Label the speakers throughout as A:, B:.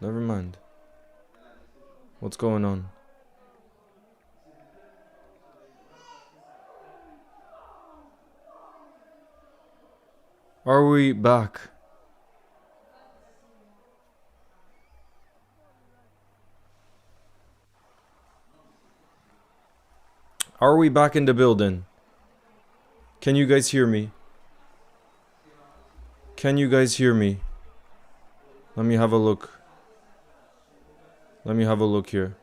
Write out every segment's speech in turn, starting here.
A: Never mind. What's going on? Are we back? Are we back in the building? Can you guys hear me? Can you guys hear me? Let me have a look. Let me have a look here.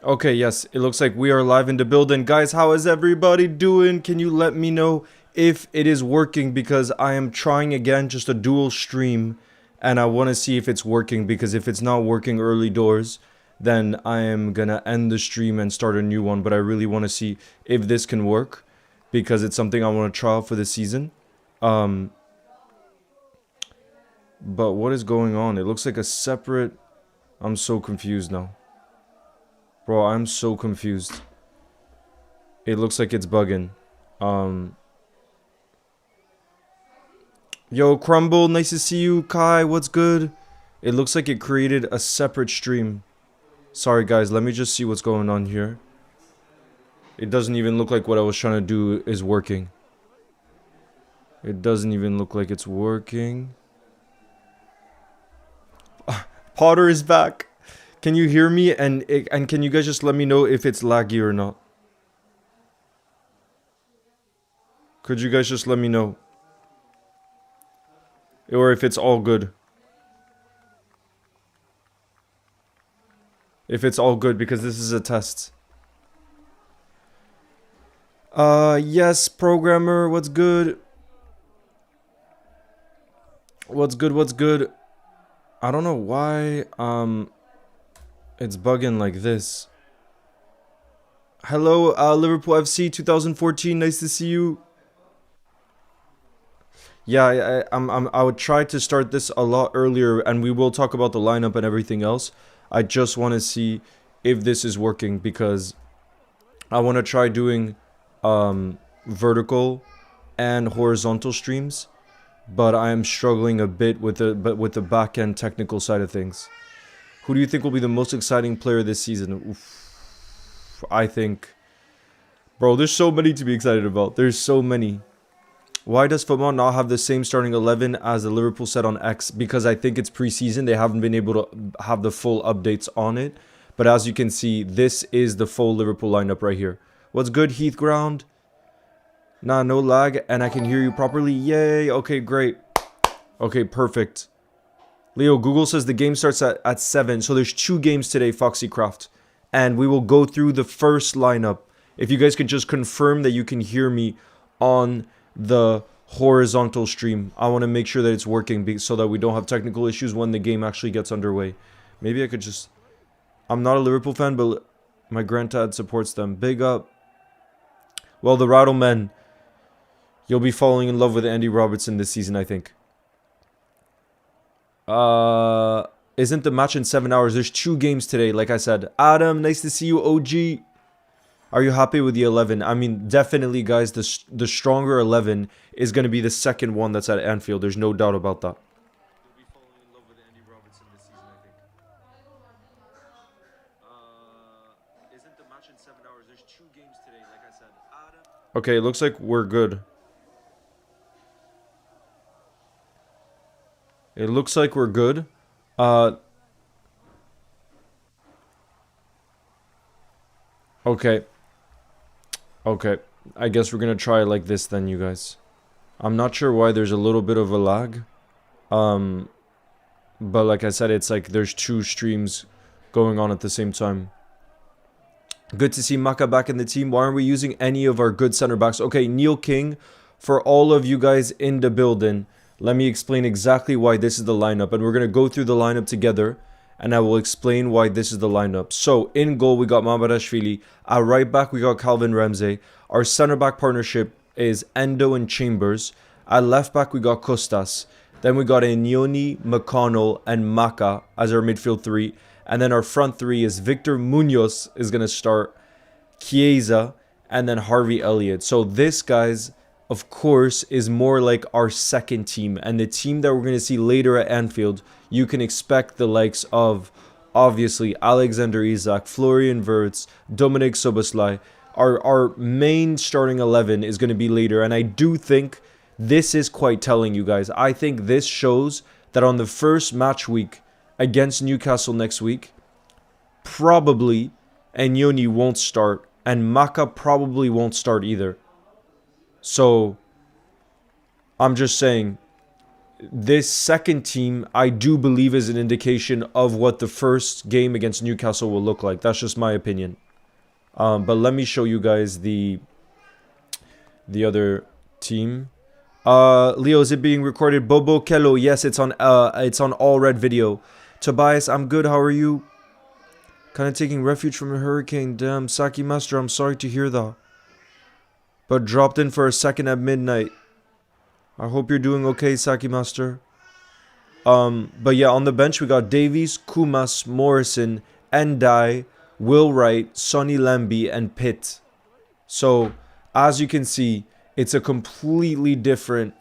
A: Okay, yes, it looks like we are live in the building. Guys, how is everybody doing? Can you let me know if it is working? Because I am trying again, just a dual stream. And I want to see if it's working. Because if it's not working early doors, then I am going to end the stream and start a new one. But I really want to see if this can work. Because it's something I want to try out for the season. But what is going on? It looks like a separate... I'm so confused now. Bro, I'm so confused. It looks like it's bugging. Yo, Crumble, nice to see you. Kai, what's good? It looks like it created a separate stream. Sorry, guys. Let me just see what's going on here. It doesn't even look like what I was trying to do is working. It doesn't even look like it's working. Potter is back. Can you hear me? And can you guys just let me know if it's laggy or not? Could you guys just let me know? Or if it's all good. If it's all good, because this is a test. Yes, programmer, what's good? What's good, what's good? I don't know why, it's bugging like this. Hello, Liverpool FC 2014. Nice to see you. Yeah, I would try to start this a lot earlier, and we will talk about the lineup and everything else. I just want to see if this is working, because I want to try doing vertical and horizontal streams, but I am struggling a bit with the back end technical side of things. Who do you think will be the most exciting player this season? Oof. I think... Bro, there's so many to be excited about. There's so many. Why does football not have the same starting 11 as the Liverpool set on X? Because I think it's preseason. They haven't been able to have the full updates on it. But as you can see, this is the full Liverpool lineup right here. What's good, Heath Ground? Nah, no lag. And I can hear you properly. Yay. Okay, great. Okay, perfect. Leo, Google says the game starts at 7. So there's 2 games today, Foxycraft. And we will go through the first lineup. If you guys could just confirm that you can hear me on the horizontal stream. I want to make sure that it's working so that we don't have technical issues when the game actually gets underway. Maybe I could just... I'm not a Liverpool fan, but my granddad supports them. Big up. Well, the Rattlemen. You'll be falling in love with Andy Robertson this season, I think. Isn't the match in 7 hours? There's 2 games today, like I said. Adam, nice to see you, OG. Are you happy with the 11? I mean, definitely, guys, the stronger 11 is going to be the second one that's at Anfield. There's no doubt about that. You'll be falling in love with Andy Robertson this season, I think. Isn't the match in 7 hours? There's 2 games today, like I said. Adam. Okay, it looks like we're good. It looks like we're good. Okay. Okay. I guess we're gonna try it like this then, you guys. I'm not sure why there's a little bit of a lag. But like I said, it's like there's 2 streams going on at the same time. Good to see Maka back in the team. Why aren't we using any of our good center backs? Okay, Neil King, for all of you guys in the building, let me explain exactly why this is the lineup. And we're going to go through the lineup together. And I will explain why this is the lineup. So, in goal, we got Mamadashvili. At right back, we got Calvin Ramsey. Our center back partnership is Endo and Chambers. At left back, we got Costas. Then we got Enioni, McConnell, and Maka as our midfield 3. And then our front 3 is Victor Munoz is going to start. Chiesa. And then Harvey Elliott. So, this, guys... of course, is more like our second team. And the team that we're going to see later at Anfield, you can expect the likes of, obviously, Alexander Isak, Florian Wirtz, Dominik Szoboszlai. Our main starting 11 is going to be later. And I do think this is quite telling, you guys. I think this shows that on the first match week against Newcastle next week, probably Enyoni won't start. And Maka probably won't start either. So, I'm just saying, this second team, I do believe, is an indication of what the first game against Newcastle will look like. That's just my opinion. But let me show you guys the other team. Leo, is it being recorded? Bobo Kello, yes, it's on all red video. Tobias, I'm good. How are you? Kind of taking refuge from a hurricane. Damn, Saki Master, I'm sorry to hear that. But dropped in for a second at midnight. I hope you're doing okay, Saki Master. But yeah, on the bench we got Davies, Kumas, Morrison, Endai, Will Wright, Sonny Lamby, and Pitt. So, as you can see, it's a completely different...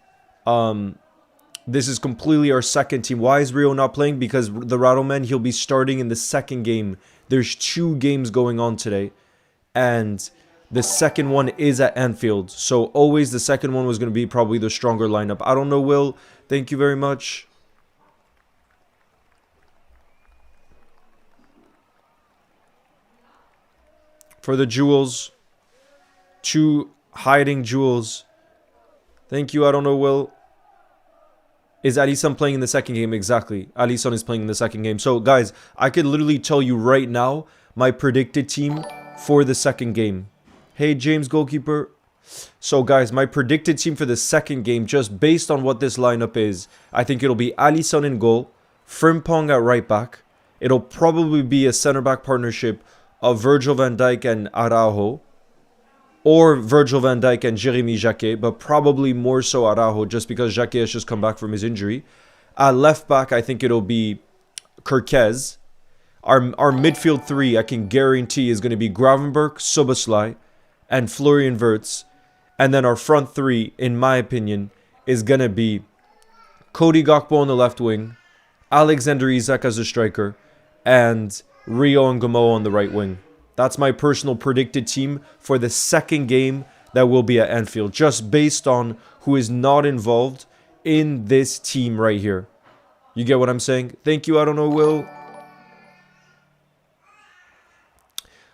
A: this is completely our second team. Why is Rio not playing? Because the Rattleman, he'll be starting in the second game. There's 2 games going on today. And the second one is at Anfield. So always the second one was going to be probably the stronger lineup. I don't know, Will. Thank you very much. For the jewels. 2 hiding jewels. Thank you, I don't know, Will. Is Alisson playing in the second game? Exactly. Alisson is playing in the second game. So, guys, I could literally tell you right now my predicted team for the second game. Hey, James, goalkeeper. So, guys, my predicted team for the second game, just based on what this lineup is, I think it'll be Alisson in goal, Frimpong at right back. It'll probably be a centre-back partnership of Virgil van Dijk and Araujo. Or Virgil van Dijk and Jeremy Jacquet, but probably more so Araujo, just because Jacquet has just come back from his injury. At left back, I think it'll be Kirkez. Our midfield 3, I can guarantee, is going to be Gravenberch, Szoboszlai, and Florian Wirtz. And then our front 3, in my opinion, is going to be Cody Gakpo on the left wing, Alexander Isak as a striker, and Rio Ngomo on the right wing. That's my personal predicted team for the second game that will be at Anfield, just based on who is not involved in this team right here. You get what I'm saying? Thank you, I don't know, Will.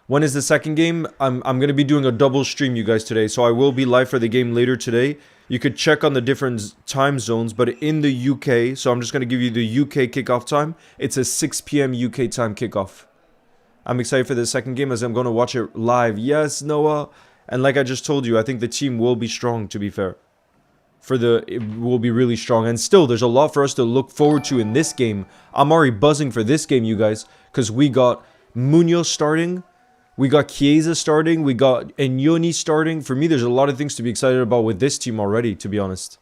A: When is the second game? I'm going to be doing a double stream, you guys, today. So I will be live for the game later today. You could check on the different time zones, but in the UK, so I'm just going to give you the UK kickoff time. It's a 6 p.m. UK time kickoff. I'm excited for the second game as I'm going to watch it live. Yes, Noah. And like I just told you, I think the team will be strong, to be fair. It will be really strong. And still, there's a lot for us to look forward to in this game. I'm already buzzing for this game, you guys, because we got Munoz starting. We got Chiesa starting. We got Enyoni starting. For me, there's a lot of things to be excited about with this team already, to be honest.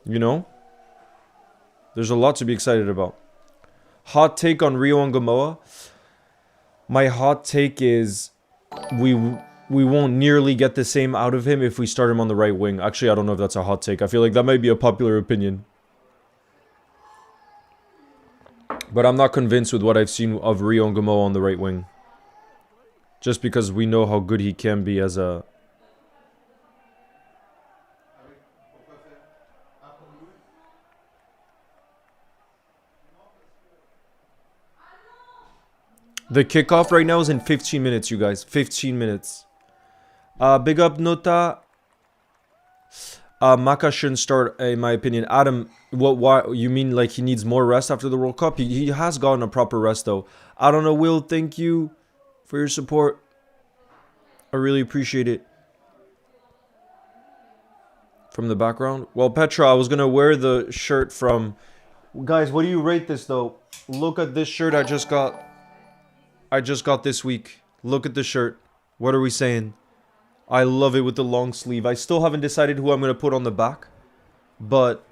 A: You know? There's a lot to be excited about. Hot take on Rio Ngomo. My hot take is we won't nearly get the same out of him if we start him on the right wing. Actually, I don't know if that's a hot take. I feel like that might be a popular opinion. But I'm not convinced with what I've seen of Rio Ngomo on the right wing. Just because we know how good he can be as a... The kickoff right now is in 15 minutes, you guys. 15 minutes. Big up Nota. Maka shouldn't start, in my opinion. Adam, why you mean like he needs more rest after the World Cup? He has gotten a proper rest though. I don't know, Will, thank you for your support. I really appreciate it. From the background. Well, Petra, I was gonna wear the shirt from... Guys, what do you rate this though? Look at this shirt I just got. I just got this week. Look at the shirt. What are we saying? I love it with the long sleeve. I still haven't decided who I'm going to put on the back. But,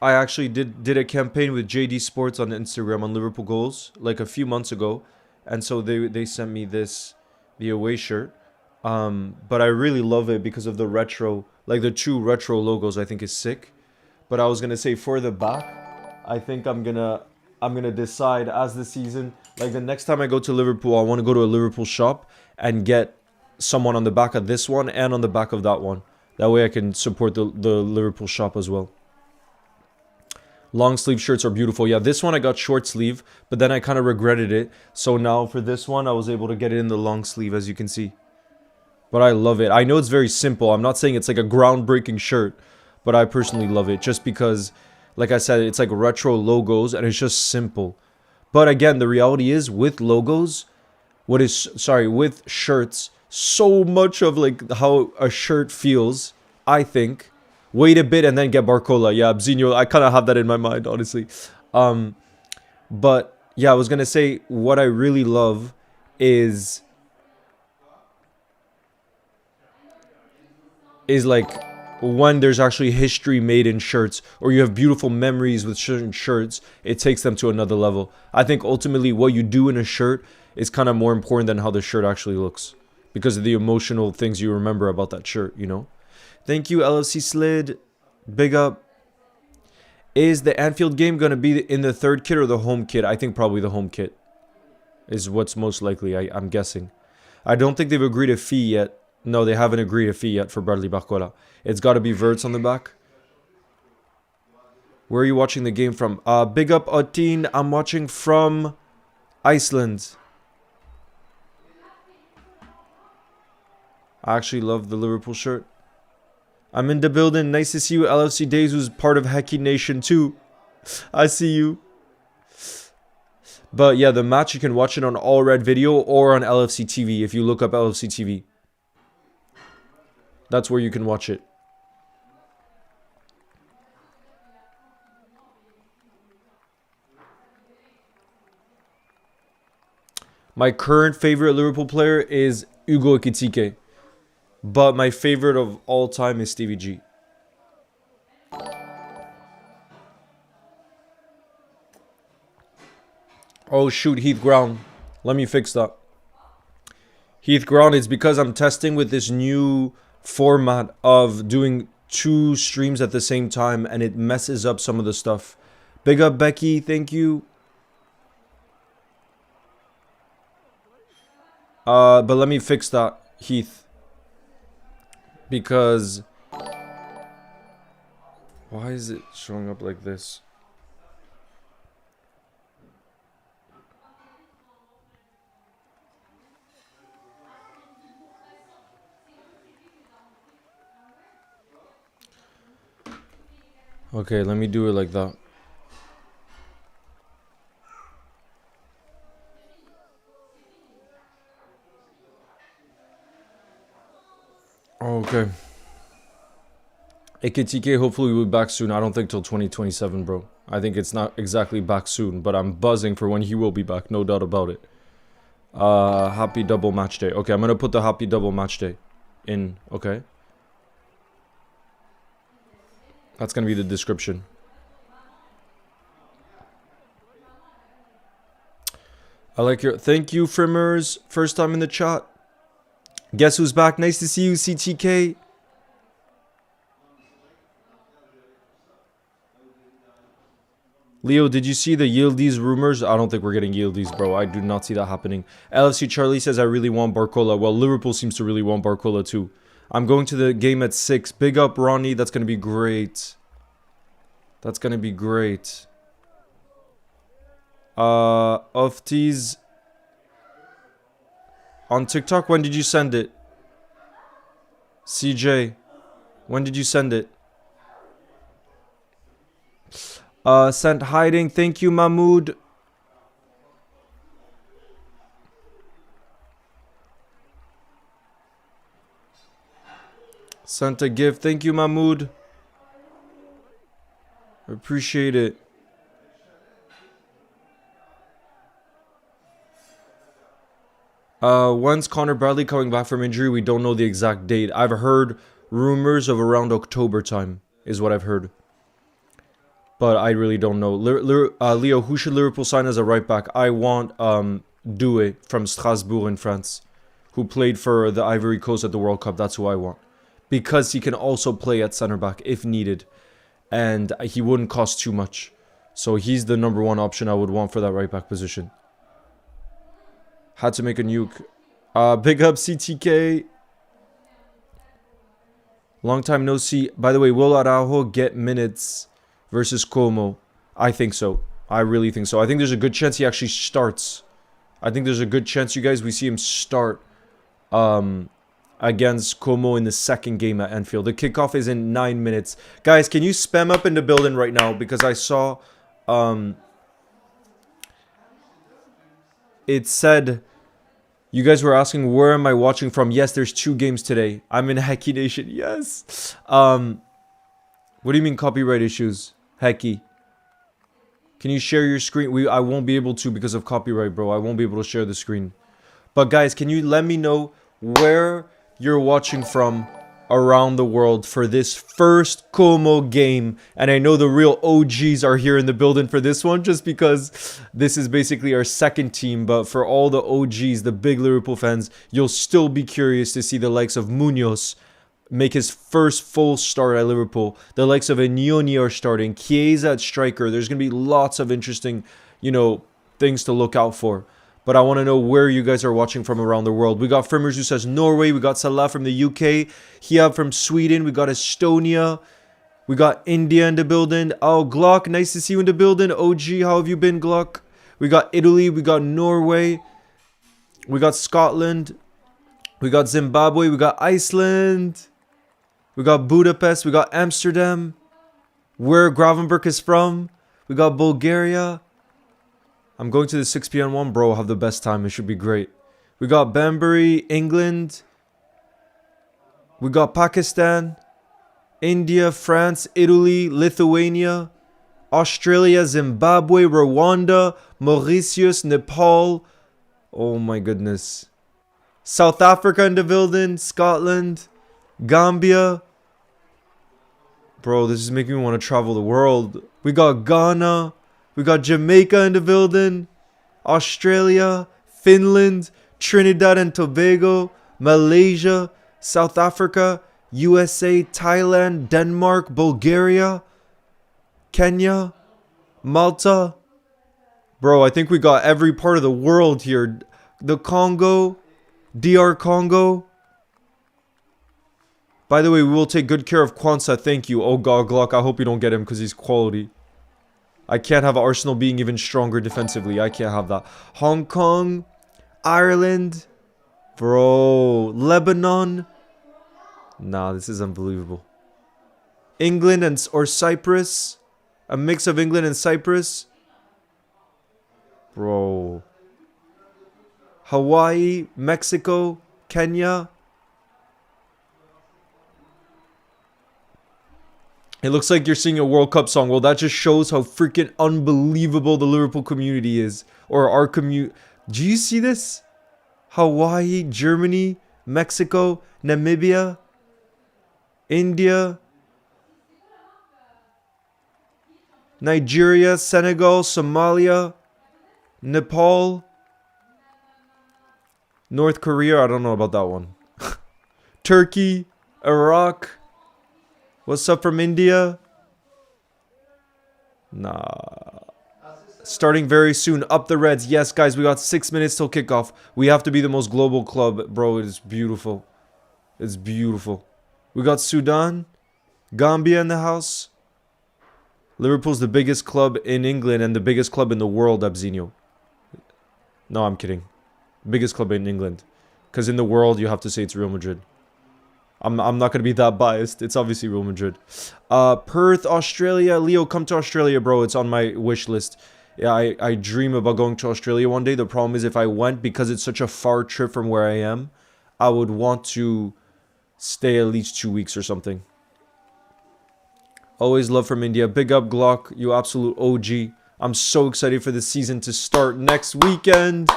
A: I actually did a campaign with JD Sports on Instagram on Liverpool goals like a few months ago, and so they sent me the away shirt. But I really love it because of the retro, like the two retro logos. I think is sick. But I was gonna say for the back, I think I'm gonna decide as the season, like the next time I go to Liverpool, I want to go to a Liverpool shop and get someone on the back of this one and on the back of that one. That way I can support the Liverpool shop as well. Long sleeve shirts are beautiful. Yeah, this one I got short sleeve, but then I kind of regretted it. So now for this one, I was able to get it in the long sleeve, as you can see. But I love it. I know it's very simple. I'm not saying it's like a groundbreaking shirt, but I personally love it just because, like I said, it's like retro logos and it's just simple. But again, the reality is with logos, with shirts, so much of like how a shirt feels, I think. Wait a bit and then get Barcola. Yeah, Bzinho, I kind of have that in my mind, honestly. But yeah, I was going to say what I really love is like when there's actually history made in shirts or you have beautiful memories with certain shirts, it takes them to another level. I think ultimately what you do in a shirt is kind of more important than how the shirt actually looks because of the emotional things you remember about that shirt, you know? Thank you, LFC Slid. Big up. Is the Anfield game going to be in the third kit or the home kit? I think probably the home kit is what's most likely, I'm guessing. I don't think they've agreed a fee yet. No, they haven't agreed a fee yet for Bradley Barcola. It's got to be Verts on the back. Where are you watching the game from? Big up, Otin. I'm watching from Iceland. I actually love the Liverpool shirt. I'm in the building. Nice to see you, LFC Days, who's part of Hecky Nation too. I see you. But yeah, the match, you can watch it on All Red Video or on LFC TV if you look up LFC TV. That's where you can watch it. My current favorite Liverpool player is Hugo Ekitike. But my favorite of all time is Stevie G. Oh shoot, Heath Ground. Let me fix that. Heath Ground, it's because I'm testing with this new format of doing 2 streams at the same time and it messes up some of the stuff. Big up Becky, thank you. But let me fix that, Heath. Because why is it showing up like this? Okay, let me do it like that. Okay. Ekitike hopefully will be back soon. I don't think till 2027, bro. I think it's not exactly back soon, but I'm buzzing for when he will be back. No doubt about it. Happy double match day. Okay, I'm going to put the happy double match day in. Okay. That's going to be the description. I like your... Thank you, Frimmers. First time in the chat. Guess who's back? Nice to see you, CTK. Leo, did you see the Yildiz rumors? I don't think we're getting Yildiz, bro. I do not see that happening. LFC Charlie says, I really want Barcola. Well, Liverpool seems to really want Barcola, too. I'm going to the game at 6. Big up, Ronnie. That's going to be great. That's going to be great. Ofties. On TikTok, when did you send it? CJ, when did you send it? Sent hiding. Thank you, Mahmood. Sent a gift. Thank you, Mahmood. Appreciate it. When's Connor Bradley coming back from injury? We don't know the exact date. I've heard rumors of around October time, is what I've heard. but I really don't know. Leo, who should Liverpool sign as a right back? I want Doué from Strasbourg in France, who played for the Ivory Coast at the World Cup. That's who I want, because he can also play at center back if needed, and he wouldn't cost too much. So he's the number one option I would want for that right back position. Had to make a nuke. Big up CTK. Long time no see. By the way, will Araujo get minutes versus Como? I think so. I really think so. I think there's a good chance he actually starts. I think there's a good chance, you guys, we see him start against Como in the second game at Anfield. The kickoff is in 9 minutes. Guys, can you spam up in the building right now? Because I saw it said you guys were asking where am I watching from. Yes, there's 2 games today. I'm in Hecky Nation. Yes. What do you mean copyright issues? Hecky. Can you share your screen? I won't be able to because of copyright, bro. I won't be able to share the screen. But guys, can you let me know where you're watching from around the world for this first Como game? And I know the real OGs are here in the building for this one, just because this is basically our second team. But for all the OGs, the big Liverpool fans, you'll still be curious to see the likes of Munoz make his first full start at Liverpool. The likes of Inyoni are starting. Chiesa at striker. There's going to be lots of interesting, things to look out for. But I want to know where you guys are watching from around the world. We got Frimmers who says Norway. We got Salah from the UK. Hiab from Sweden. We got Estonia. We got India in the building. Oh, Glock, nice to see you in the building. OG, how have you been, Glock? We got Italy. We got Norway. We got Scotland. We got Zimbabwe. We got Iceland. We got Budapest. We got Amsterdam. Where Gravenberg is from. We got Bulgaria. I'm going to the 6 p.m. one, bro. I'll have the best time. It should be great. We got Banbury, England. We got Pakistan, India, France, Italy, Lithuania, Australia, Zimbabwe, Rwanda, Mauritius, Nepal. Oh my goodness. South Africa in the building, Scotland, Gambia. Bro, this is making me want to travel the world. We got Ghana. We got Jamaica in the building. Australia, Finland, Trinidad and Tobago, Malaysia, South Africa, USA, Thailand, Denmark, Bulgaria, Kenya, Malta. Bro, I think we got every part of the world here. The Congo, DR Congo. By the way, we will take good care of Kwanzaa. Thank you. Oh god, Glock. I hope you don't get him because he's quality. I can't have Arsenal being even stronger defensively. I can't have that. Hong Kong, Ireland. Bro, Lebanon. Nah, this is unbelievable. England or Cyprus. A mix of England and Cyprus. Bro. Hawaii, Mexico, Kenya. It looks like you're singing a World Cup song. Well, that just shows how freaking unbelievable the Liverpool community is. Or our community. Do you see this? Hawaii, Germany, Mexico, Namibia, India, Nigeria, Senegal, Somalia, Nepal, North Korea. I don't know about that one. Turkey, Iraq. What's up from India? Nah. Starting very soon. Up the Reds. Yes, guys, we got 6 minutes till kickoff. We have to be the most global club. Bro, it is beautiful. It's beautiful. We got Sudan. Gambia in the house. Liverpool's the biggest club in England and the biggest club in the world, Abzinho. No, I'm kidding. Biggest club in England. Because in the world, you have to say it's Real Madrid. I'm not going to be that biased. It's obviously Real Madrid. Perth, Australia. Leo, come to Australia, bro. It's on my wish list. Yeah, I dream about going to Australia one day. The problem is if I went, because it's such a far trip from where I am, I would want to stay at least 2 weeks or something. Always love from India. Big up, Glock. You absolute OG. I'm so excited for the season to start next weekend.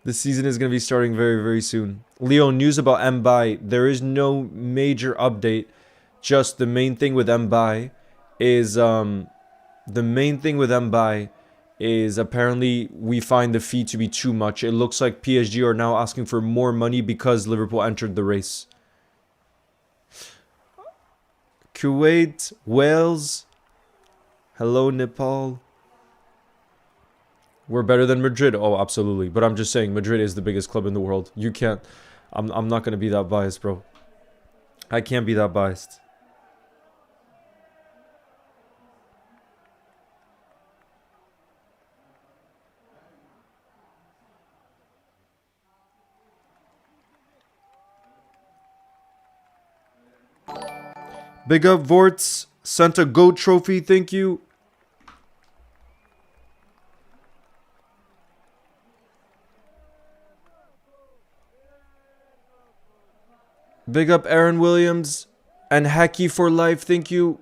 A: The season is going to be starting very, very soon. Leo, news about Mbaye. There is no major update. Just the main thing with Mbaye is The main thing with Mbaye is apparently we find the fee to be too much. It looks like PSG are now asking for more money because Liverpool entered the race. Kuwait, Wales. Hello, Nepal. We're better than Madrid. Oh, absolutely. But I'm just saying Madrid is the biggest club in the world. You can't. I'm not going to be that biased, bro. I can't be that biased. Big up, Vorts. Sent a GOAT trophy. Thank you. Big up, Aaron Williams. And Hacky for life. Thank you.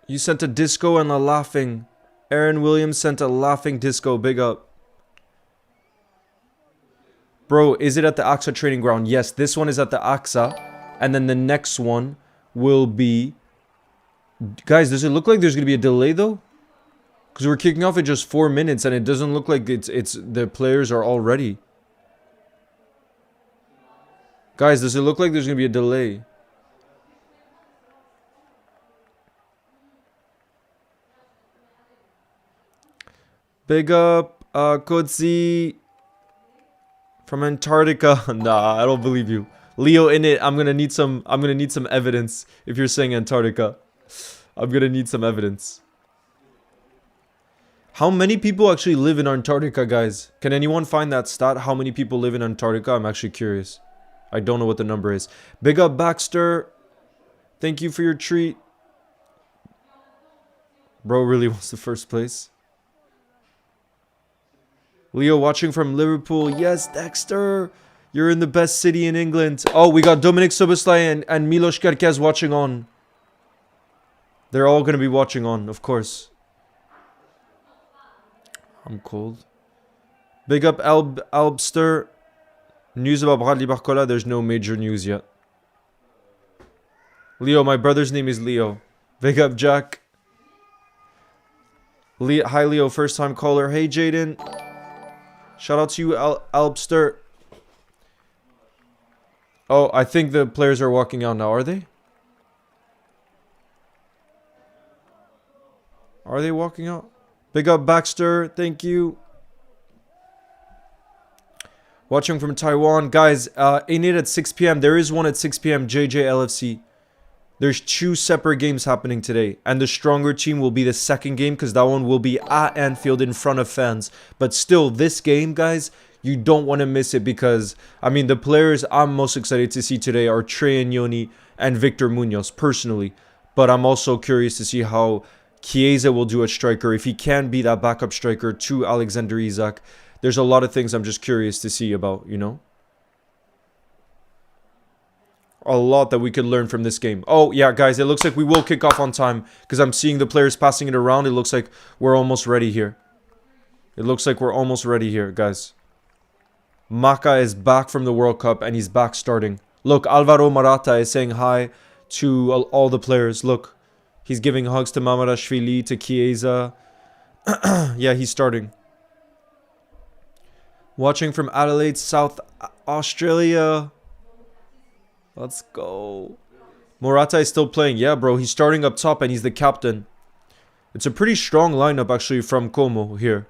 A: You sent a disco and a laughing. Aaron Williams sent a laughing disco. Big up. Bro, is it at the AXA training ground? Yes, this one is at the AXA. And then the next one will be... Guys, does it look like there's going to be a delay though? Because we're kicking off in just 4 minutes and it doesn't look like it's the players are all ready. Guys, does it look like there's going to be a delay? Big up, Kodzi from Antarctica. Nah, I don't believe you. Leo in it. I'm gonna need some evidence if you're saying Antarctica. I'm gonna need some evidence. How many people actually live in Antarctica, guys? Can anyone find that stat? How many people live in Antarctica? I'm actually curious. I don't know what the number is. Big up, Baxter. Thank you for your treat. Bro really wants the first place. Leo watching from Liverpool. Yes, Dexter. You're in the best city in England. Oh, we got Dominic Soboslai and Milos Kerkez watching on. They're all going to be watching on, of course. I'm cold. Big up Albster. News about Bradley Barcola. There's no major news yet. Leo, my brother's name is Leo. Big up Jack. Hi Leo, first time caller. Hey Jaden. Shout out to you, Albster. Oh, I think the players are walking out now. Are they? Are they walking out? Big up Baxter. Thank you. Watching from Taiwan. Guys, ain't it at 6 p.m.? There is one at 6 p.m. JJLFC. There's 2 separate games happening today. And the stronger team will be the second game because that one will be at Anfield in front of fans. But still, this game, guys, you don't want to miss it because, I mean, the players I'm most excited to see today are Trey Agnoni and Victor Munoz, personally. But I'm also curious to see how Chiesa will do at striker, if he can be that backup striker to Alexander Isak. There's a lot of things I'm just curious to see about, you know? A lot that we could learn from this game. Oh, yeah, guys, it looks like we will kick off on time because I'm seeing the players passing it around. It looks like we're almost ready here. It looks like we're almost ready here, guys. Maka is back from the World Cup and he's back starting. Look, Alvaro Morata is saying hi to all the players. Look, he's giving hugs to Mamadashvili, to Chiesa. Yeah, he's starting. Watching from Adelaide, South Australia. Let's go. Morata is still playing. Yeah, bro, he's starting up top and he's the captain. It's a pretty strong lineup, actually, from Como here.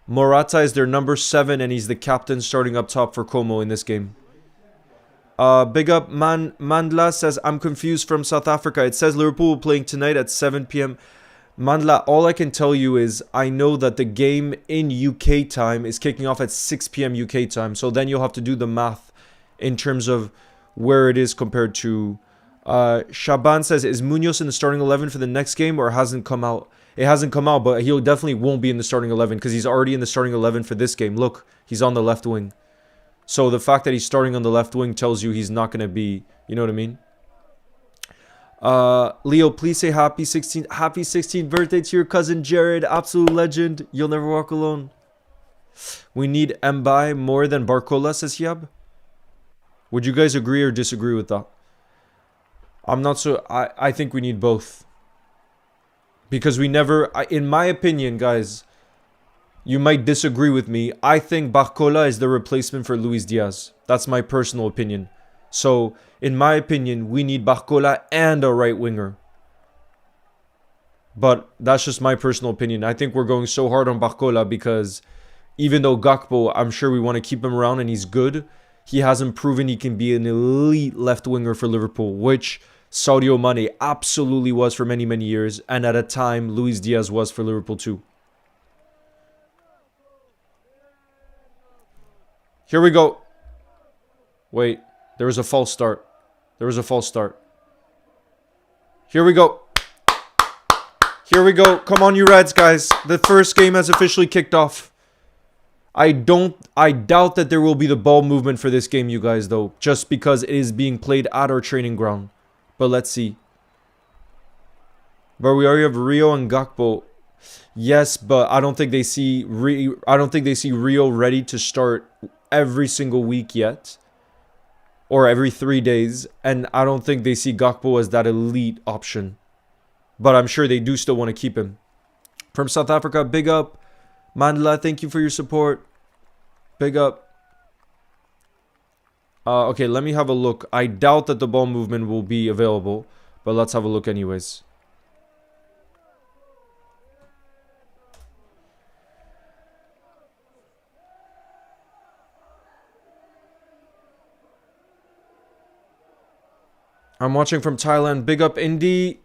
A: Morata is their number 7 and he's the captain starting up top for Como in this game. Big up Mandla says, I'm confused from South Africa. It says Liverpool playing tonight at 7 p.m. Mandla, all I can tell you is I know that the game in UK time is kicking off at 6 p.m. UK time. So then you'll have to do the math in terms of where it is compared to... Shaban says, is Munoz in the starting 11 for the next game or hasn't come out? It hasn't come out, but he definitely won't be in the starting 11 because he's already in the starting 11 for this game. Look, he's on the left wing. So the fact that he's starting on the left wing tells you he's not going to be... You know what I mean? Leo, please say happy 16th birthday to your cousin Jared. Absolute legend. You'll never walk alone. We need Mbaye more than Barcola, says Hiab. Would you guys agree or disagree with that? I'm not so... I think we need both. Because we never, in my opinion, guys, you might disagree with me. I think Barcola is the replacement for Luis Diaz. That's my personal opinion. So, in my opinion, we need Barcola and a right winger. But that's just my personal opinion. I think we're going so hard on Barcola because even though Gakpo, I'm sure we want to keep him around and he's good, he hasn't proven he can be an elite left winger for Liverpool, which Sadio Mane absolutely was for many, many years. And at a time, Luis Diaz was for Liverpool too. Here we go. Wait, there was a false start. There was a false start. Here we go. Here we go. Come on, you Reds, guys. The first game has officially kicked off. I doubt that there will be the ball movement for this game, you guys, though. Just because it is being played at our training ground. But let's see. But we already have Rio and Gakpo. Yes, but I don't think they see Rio ready to start every single week yet. Or every 3 days. And I don't think they see Gakpo as that elite option. But I'm sure they do still want to keep him. From South Africa, big up. Mandela, thank you for your support. Big up. Okay, let me have a look. I doubt that the ball movement will be available. But let's have a look anyways. I'm watching from Thailand. Big up, Indy.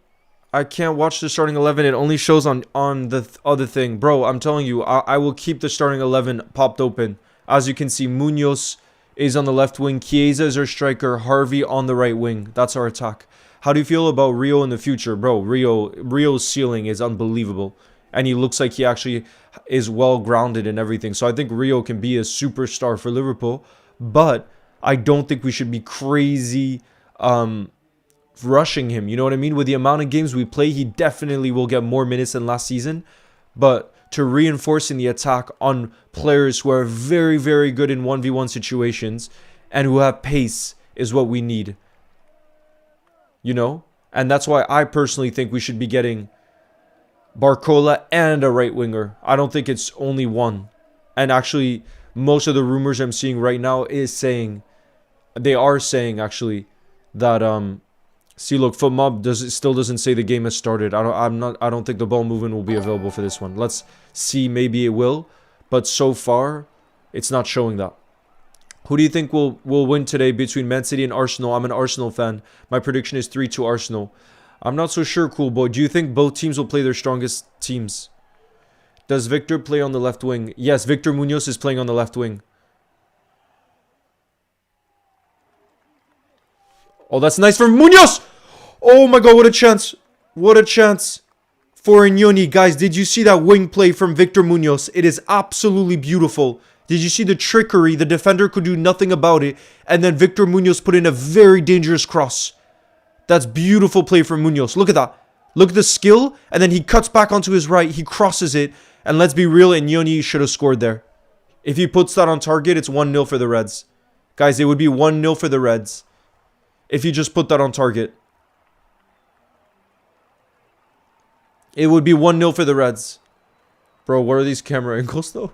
A: I can't watch the starting 11. It only shows on the other thing. Bro, I'm telling you, I will keep the starting 11 popped open. As you can see, Munoz is on the left wing. Chiesa is our striker. Harvey on the right wing. That's our attack. How do you feel about Rio in the future? Bro, Rio's ceiling is unbelievable. And he looks like he actually is well grounded in everything. So I think Rio can be a superstar for Liverpool. But I don't think we should be crazy rushing him, you know what I mean? With the amount of games we play, he definitely will get more minutes than last season. But to reinforcing the attack on players who are very, very good in 1v1 situations and who have pace is what we need. You know? And that's why I personally think we should be getting Barcola and a right winger. I don't think it's only one. And actually, most of the rumors I'm seeing right now is saying, they are saying actually, that see, look, FootMob still doesn't say the game has started. I don't think the ball movement will be available for this one. Let's see, maybe it will, but so far, it's not showing that. Who do you think will win today between Man City and Arsenal? I'm an Arsenal fan. My prediction is 3-2 Arsenal. I'm not so sure, Cool Boy. Do you think both teams will play their strongest teams? Does Victor play on the left wing? Yes, Victor Munoz is playing on the left wing. Oh, that's nice from Munoz! Oh my god, what a chance. What a chance for Inyoni. Guys, did you see that wing play from Victor Munoz? It is absolutely beautiful. Did you see the trickery? The defender could do nothing about it. And then Victor Munoz put in a very dangerous cross. That's beautiful play from Munoz. Look at that. Look at the skill. And then he cuts back onto his right. He crosses it. And let's be real, Inyoni should have scored there. If he puts that on target, it's 1-0 for the Reds. Guys, it would be 1-0 for the Reds if you just put that on target. It would be 1-0 for the Reds. Bro, what are these camera angles though?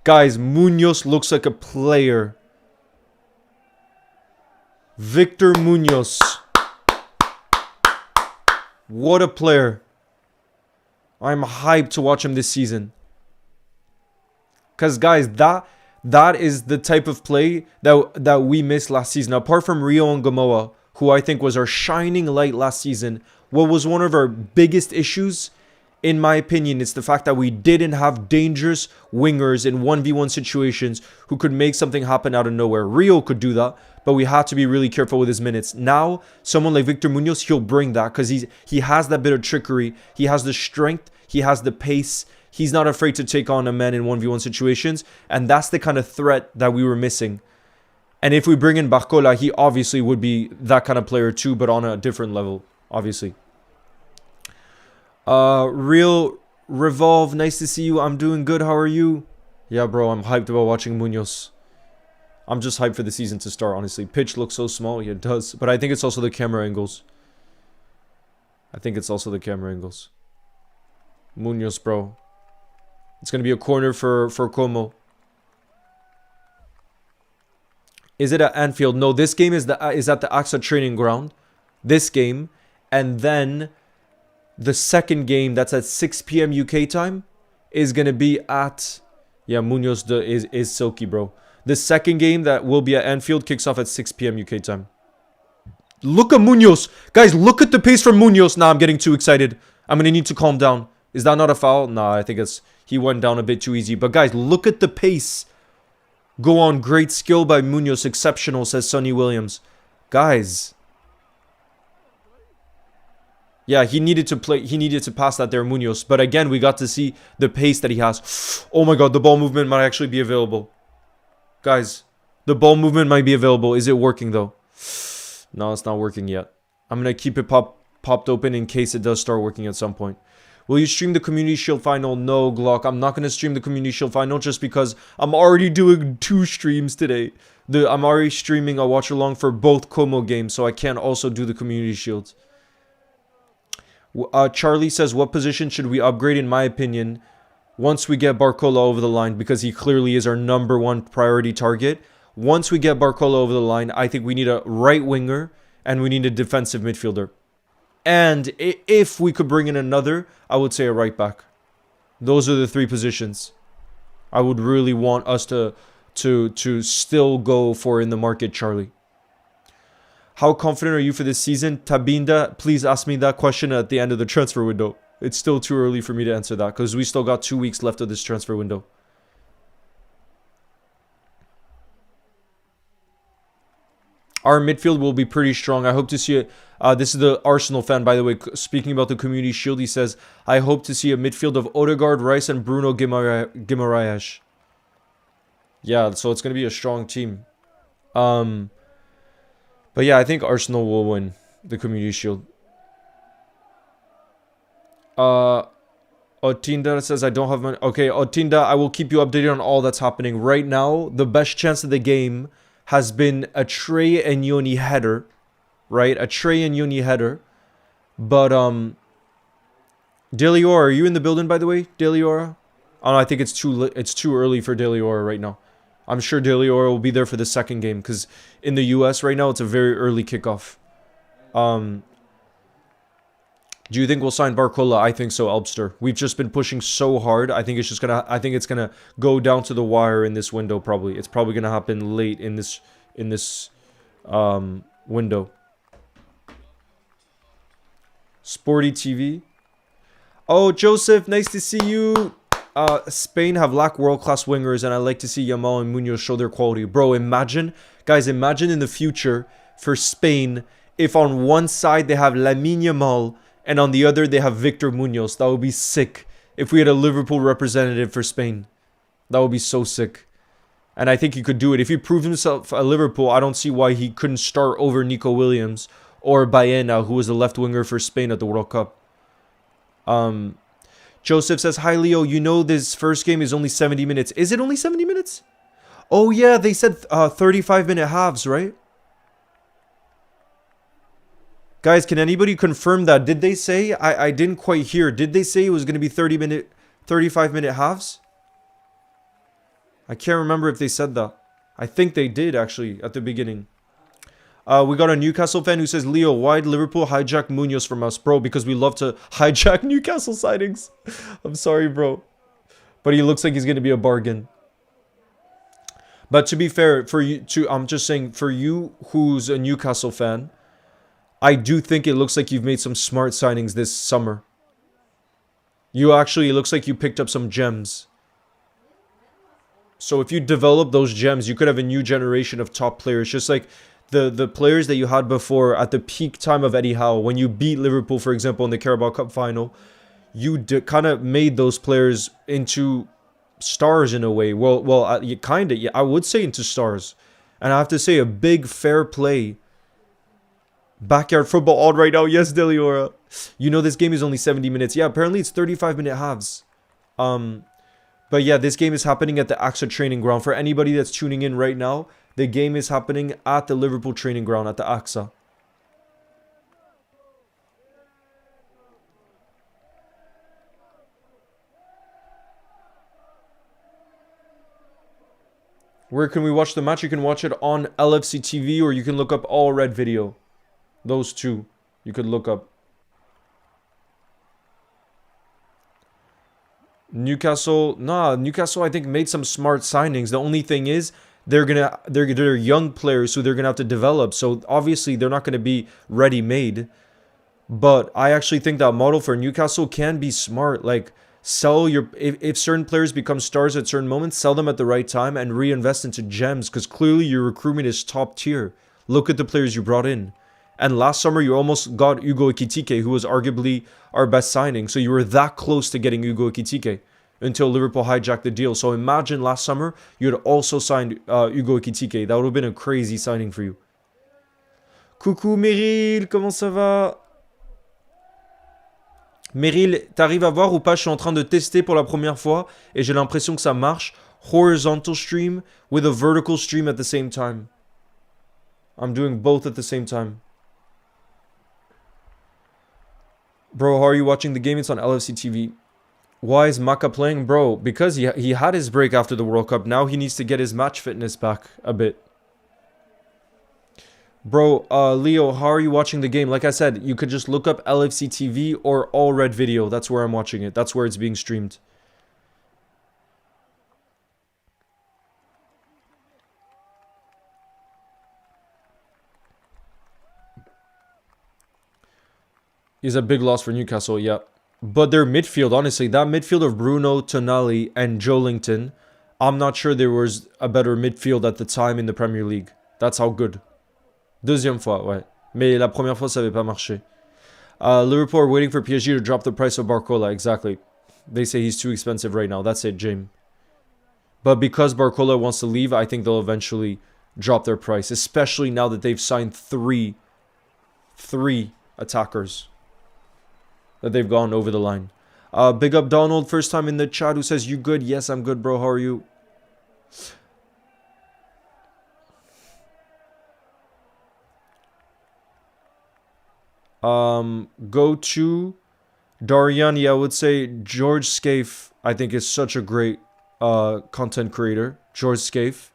A: Guys, Munoz looks like a player. Victor Munoz. What a player. I'm hyped to watch him this season. Because guys, that is the type of play that we missed last season. Apart from Rio and Gamoa, who I think was our shining light last season, what was one of our biggest issues, in my opinion, it's the fact that we didn't have dangerous wingers in 1v1 situations who could make something happen out of nowhere. Rio could do that, but we had to be really careful with his minutes. Now, someone like Victor Munoz, he'll bring that because he has that bit of trickery. He has the strength. He has the pace. He's not afraid to take on a man in 1v1 situations. And that's the kind of threat that we were missing. And if we bring in Barcola, he obviously would be that kind of player too, but on a different level, obviously. Real Revolve, nice to see you. I'm doing good. How are you? Yeah, bro, I'm hyped about watching Munoz. I'm just hyped for the season to start, honestly. Pitch looks so small. Yeah, it does. But I think it's also the camera angles. I think it's also the camera angles. Munoz, bro. It's going to be a corner for Como. Is it at Anfield? No, this game is at the AXA training ground. This game. And then the second game that's at 6 p.m. UK time is going to be at... Yeah, Munoz is silky, bro. The second game that will be at Anfield kicks off at 6 p.m. UK time. Look at Munoz. Guys, look at the pace from Munoz. Nah, I'm getting too excited. I'm going to need to calm down. Is that not a foul? Nah, I think it's... He went down a bit too easy. But guys, look at the pace. Go on, great skill by Munoz. Exceptional, says Sonny Williams. Guys. Yeah, he needed to play. He needed to pass that there, Munoz. But again, we got to see the pace that he has. Oh my god, the ball movement might actually be available. Guys, the ball movement might be available. Is it working though? No, it's not working yet. I'm going to keep it popped open in case it does start working at some point. Will you stream the Community Shield Final? No, Glock. I'm not going to stream the Community Shield Final just because I'm already doing 2 streams today. I'm already streaming a watch-along for both Como games, so I can't also do the Community Shields. Charlie says, what position should we upgrade, in my opinion, once we get Barcola over the line? Because he clearly is our #1 priority target. Once we get Barcola over the line, I think we need a right winger and we need a defensive midfielder. And if we could bring in another, I would say a right back. Those are the 3 positions I would really want us to still go for in the market, Charlie. How confident are you for this season? Tabinda, please ask me that question at the end of the transfer window. It's still too early for me to answer that because we still got 2 weeks left of this transfer window. Our midfield will be pretty strong. I hope to see it. This is the Arsenal fan, by the way. Speaking about the Community Shield, he says, I hope to see a midfield of Odegaard, Rice, and Bruno Guimaraes. Yeah, so it's going to be a strong team. But yeah, I think Arsenal will win the Community Shield. Otinda says, I don't have money. Okay, Otinda, I will keep you updated on all that's happening. Right now, the best chance of the game has been a Trey and Yoni header, right? A Trey and Yoni header. But, Deliora, are you in the building, by the way, Deliora? Oh, no, I think it's too early for Deliora right now. I'm sure Deliora will be there for the second game, because in the US right now, it's a very early kickoff. Do you think we'll sign Barcola? I think so, Elbster. We've just been pushing so hard. I think it's gonna go down to the wire in this window. Probably, it's probably gonna happen late in this window. Sporty TV. Oh, Joseph, nice to see you. Spain have lack world-class wingers, and I like to see Yamal and Munoz show their quality. Bro, imagine, guys, imagine in the future for Spain if on one side they have Lamine Yamal and on the other they have Victor Munoz. That would be sick if we had a Liverpool representative for Spain. That would be so sick. And I think he could do it. If he proved himself at Liverpool, I don't see why he couldn't start over Nico Williams or Baena, who was the left winger for Spain at the World Cup. Joseph says, hi Leo, you know this first game is only 70 minutes. Is it only 70 minutes? Oh yeah, they said 35-minute halves, right? Guys, can anybody confirm that? Did they say? I didn't quite hear. Did they say it was going to be 35-minute halves? I can't remember if they said that. I think they did, actually, at the beginning. We got a Newcastle fan who says, Leo, why'd Liverpool hijack Munoz from us? Bro, because we love to hijack Newcastle signings. I'm sorry, bro. But he looks like he's going to be a bargain. But to be fair, I'm just saying, for you who's a Newcastle fan, I do think it looks like you've made some smart signings this summer. It looks like you picked up some gems. So if you develop those gems, you could have a new generation of top players. Just like the players that you had before at the peak time of Eddie Howe. When you beat Liverpool, for example, in the Carabao Cup final, you kind of made those players into stars in a way. Well, you kind of, yeah, I would say into stars. And I have to say, a big fair play. Backyard football on right now. Yes, Deliora. You know this game is only 70 minutes. Yeah, apparently it's 35-minute halves. But yeah, this game is happening at the AXA training ground. For anybody that's tuning in right now, the game is happening at the Liverpool training ground at the AXA. Where can we watch the match? You can watch it on LFC TV or you can look up All Red Video. Those two you could look up. Newcastle I think made some smart signings. The only thing is they're young players, so they're gonna have to develop. So obviously they're not gonna be ready made. But I actually think that model for Newcastle can be smart. Like sell your if certain players become stars at certain moments, sell them at the right time and reinvest into gems because clearly your recruitment is top tier. Look at the players you brought in. And last summer, you almost got Hugo Ekitike, who was arguably our best signing. So you were that close to getting Hugo Ekitike until Liverpool hijacked the deal. So imagine last summer, you had also signed Hugo Ekitike. That would have been a crazy signing for you. Coucou Meryl, comment ça va? Meryl, t'arrives à voir ou pas? Je suis en train de tester pour la première fois et j'ai l'impression que ça marche. Horizontal stream with a vertical stream at the same time. I'm doing both at the same time. Bro, how are you watching the game? It's on LFC TV. Why is Maka playing? Bro, because he had his break after the World Cup. Now he needs to get his match fitness back a bit. Bro, Leo, how are you watching the game? Like I said, you could just look up LFC TV or All Red Video. That's where I'm watching it. That's where it's being streamed. Is a big loss for Newcastle, yeah. But their midfield, honestly, that midfield of Bruno, Tonali, and Joelinton, I'm not sure there was a better midfield at the time in the Premier League. That's how good. Deuxième fois, ouais. Mais la première fois, ça n'avait pas marché. Liverpool are waiting for PSG to drop the price of Barcola, exactly. They say he's too expensive right now. That's it, James. But because Barcola wants to leave, I think they'll eventually drop their price, especially now that they've signed three attackers that they've gone over the line. Big up Donald, first time in the chat, who says, you good? Yes, I'm good, bro. How are you? Go to Dariani, I would say George Scaife, I think is such a great content creator. George Scaife.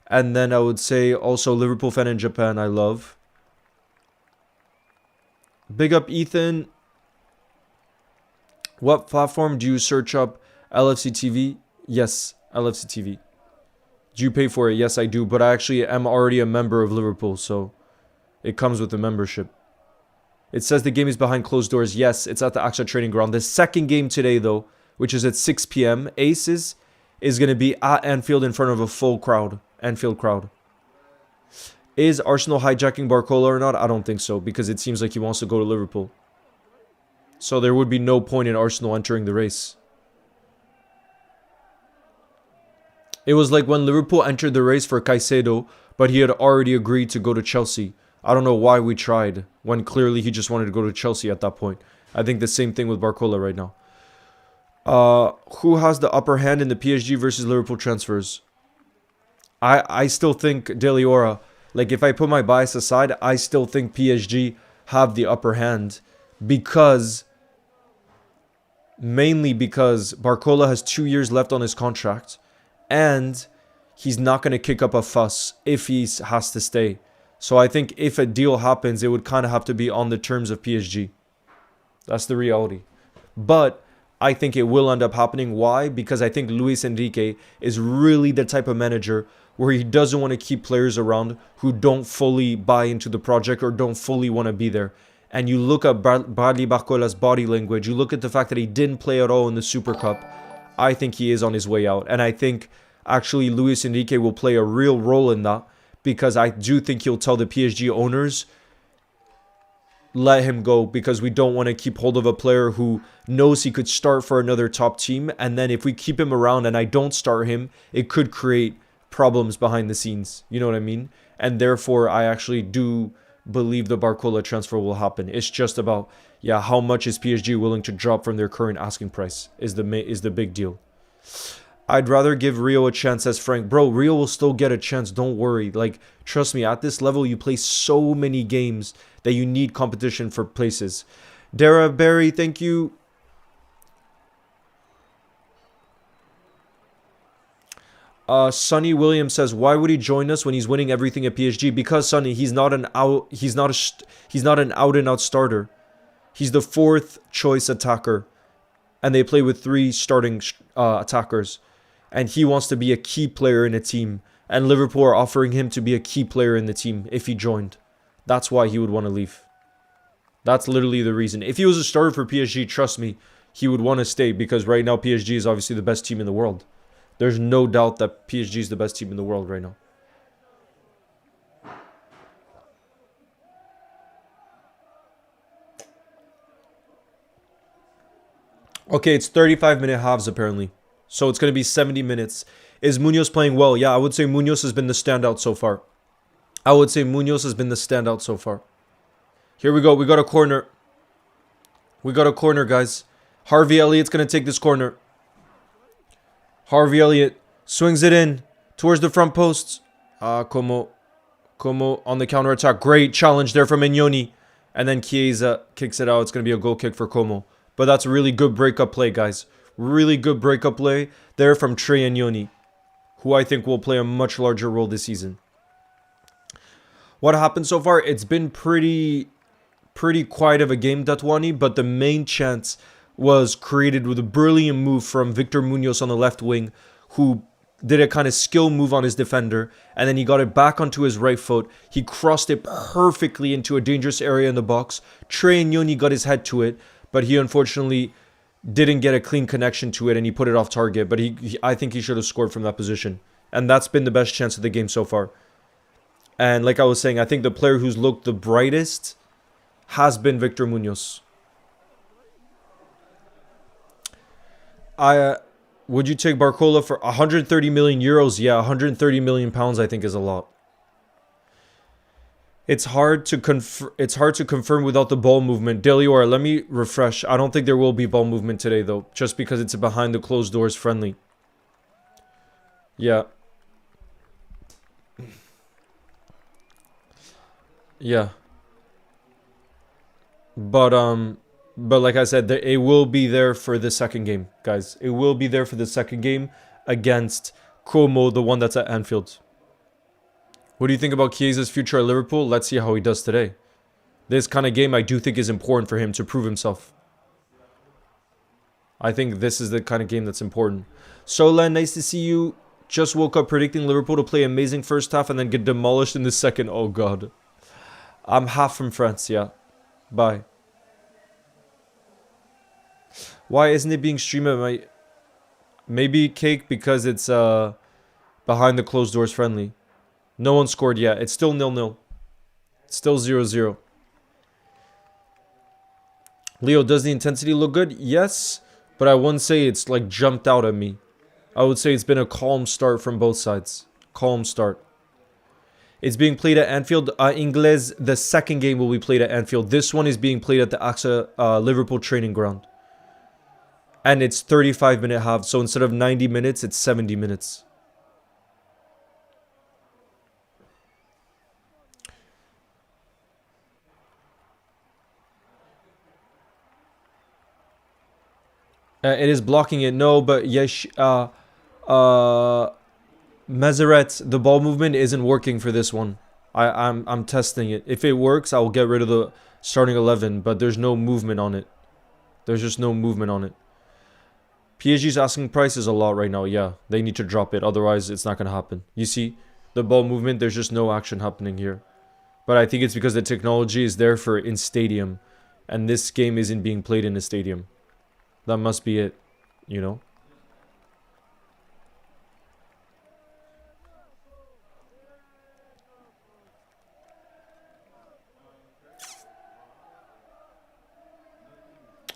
A: And then I would say also Liverpool fan in Japan, I love. Big up Ethan. What platform do you search up? LFC TV? Yes, LFC TV. Do you pay for it? Yes, I do. But I actually am already a member of Liverpool, so it comes with the membership. It says the game is behind closed doors. Yes, it's at the AXA training ground. The second game today, though, which is at 6 p.m., Aces is going to be at Anfield in front of a full crowd. Anfield crowd. Is Arsenal hijacking Barcola or not? I don't think so, because it seems like he wants to go to Liverpool. So there would be no point in Arsenal entering the race. It was like when Liverpool entered the race for Caicedo, but he had already agreed to go to Chelsea. I don't know why we tried, when clearly he just wanted to go to Chelsea at that point. I think the same thing with Barcola right now. Who has the upper hand in the PSG versus Liverpool transfers? I still think Dele Ora. Like, if I put my bias aside, I still think PSG have the upper hand. Mainly because Barcola has 2 years left on his contract. And he's not going to kick up a fuss if he has to stay. So I think if a deal happens, it would kind of have to be on the terms of PSG. That's the reality. But I think it will end up happening. Why? Because I think Luis Enrique is really the type of manager where he doesn't want to keep players around who don't fully buy into the project or don't fully want to be there. And you look at Bradley Barcola's body language, you look at the fact that he didn't play at all in the Super Cup, I think he is on his way out. And I think actually Luis Enrique will play a real role in that, because I do think he'll tell the PSG owners, let him go, because we don't want to keep hold of a player who knows he could start for another top team. And then if we keep him around and I don't start him, it could create problems behind the scenes. You know what I mean? And therefore, I actually do believe the Barcola transfer will happen. It's just about, yeah, how much is PSG willing to drop from their current asking price is the big deal. I'd rather give Rio a chance as Frank. Bro, Rio will still get a chance. Don't worry. Like, trust me, at this level, you play so many games that you need competition for places. Dara Barry, thank you. Sonny Williams says, "Why would he join us when he's winning everything at PSG?" Because Sonny, he's not an out. He's not an out and out starter. He's the fourth choice attacker, and they play with three starting attackers, and he wants to be a key player in a team. And Liverpool are offering him to be a key player in the team if he joined. That's why he would want to leave. That's literally the reason. If he was a starter for PSG, trust me, he would want to stay because right now PSG is obviously the best team in the world. There's no doubt that PSG is the best team in the world right now. Okay, it's 35-minute halves apparently. So it's going to be 70 minutes. Is Munoz playing well? Yeah, I would say Munoz has been the standout so far. Here we go. We got a corner. Guys. Harvey Elliott's going to take this corner. Harvey Elliott swings it in towards the front post. Como on the counter-attack. Great challenge there from Mignoni. And then Chiesa kicks it out. It's going to be a goal kick for Como. But that's a really good breakup play, guys. Really good breakup play there from Trey Mignoni, who I think will play a much larger role this season. What happened so far? It's been pretty quiet of a game, Datwani, but the main chance was created with a brilliant move from Victor Munoz on the left wing, who did a kind of skill move on his defender, and then he got it back onto his right foot. He crossed it perfectly into a dangerous area in the box. Trey Mignoni got his head to it, but he unfortunately didn't get a clean connection to it, and he put it off target. But I think he should have scored from that position. And that's been the best chance of the game so far. And like I was saying, I think the player who's looked the brightest has been Victor Munoz. Would you take Barcola for 130 million euros? Yeah, 130 million pounds I think is a lot. It's hard to confirm without the ball movement. Delior, let me refresh. I don't think there will be ball movement today though, just because it's a behind the closed doors friendly. Yeah. Yeah. But like I said, it will be there for the second game, guys. It will be there for the second game against Como, the one that's at Anfield. What do you think about Chiesa's future at Liverpool? Let's see how he does today. This kind of game I do think is important for him to prove himself. I think this is the kind of game that's important. Solan, nice to see you. Just woke up predicting Liverpool to play amazing first half and then get demolished in the second. Oh, God. I'm half from France, yeah. Bye. Why isn't it being streamed at my... Maybe Cake because it's behind the closed doors friendly. No one scored yet. It's still 0-0. It's still 0-0. Leo, does the intensity look good? Yes, but I wouldn't say it's like jumped out at me. I would say it's been a calm start from both sides. Calm start. It's being played at Anfield. Ingles, the second game will be played at Anfield. This one is being played at the AXA Liverpool training ground. And it's 35-minute half. So instead of 90 minutes, it's 70 minutes. It is blocking it. No, but yes. Mazeret, the ball movement isn't working for this one. I'm testing it. If it works, I will get rid of the starting 11. But there's no movement on it. There's just no movement on it. PSG's asking price is a lot right now. Yeah, they need to drop it. Otherwise, it's not going to happen. You see, the ball movement, there's just no action happening here. But I think it's because the technology is there for in stadium. And this game isn't being played in a stadium. That must be it, you know?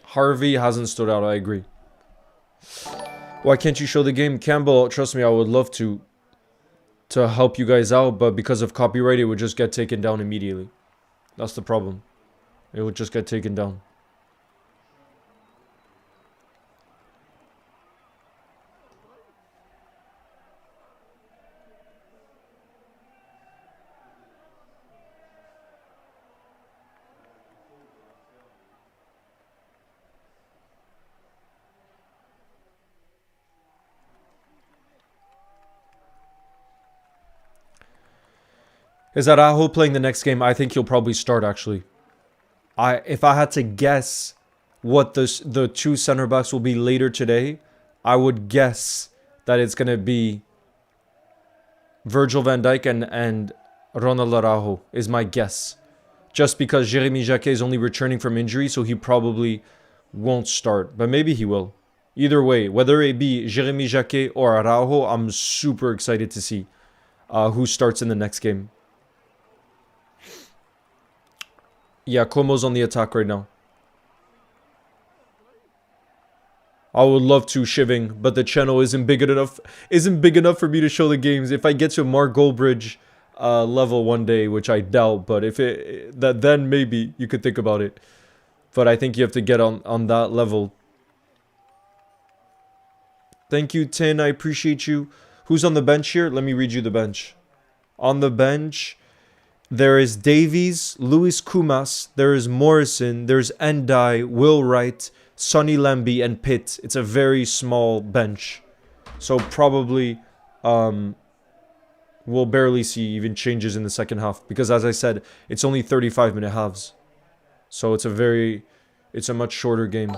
A: Harvey hasn't stood out, I agree. Why can't you show the game? Campbell, trust me, I would love to help you guys out, but because of copyright, it would just get taken down immediately. That's the problem. It would just get taken down. Is Araujo playing the next game? I think he'll probably start, actually. If I had to guess what the two center backs will be later today, I would guess that it's going to be Virgil van Dijk and Ronald Araujo is my guess. Just because Jeremy Jacquet is only returning from injury, so he probably won't start. But maybe he will. Either way, whether it be Jeremy Jacquet or Araujo, I'm super excited to see who starts in the next game. Yeah, Como's on the attack right now. I would love to, Shiving, but the channel isn't big enough for me to show the games. If I get to Mark Goldbridge level one day, which I doubt, but if then maybe you could think about it. But I think you have to get on that level. Thank you, Tin. I appreciate you. Who's on the bench here? Let me read you the bench. On the bench, there is Davies, Luis Kumas, there is Morrison, there's Endai, Will Wright, Sonny Lemby, and Pitt. It's a very small bench. So probably we'll barely see even changes in the second half. Because as I said, it's only 35-minute halves. So it's a much shorter game.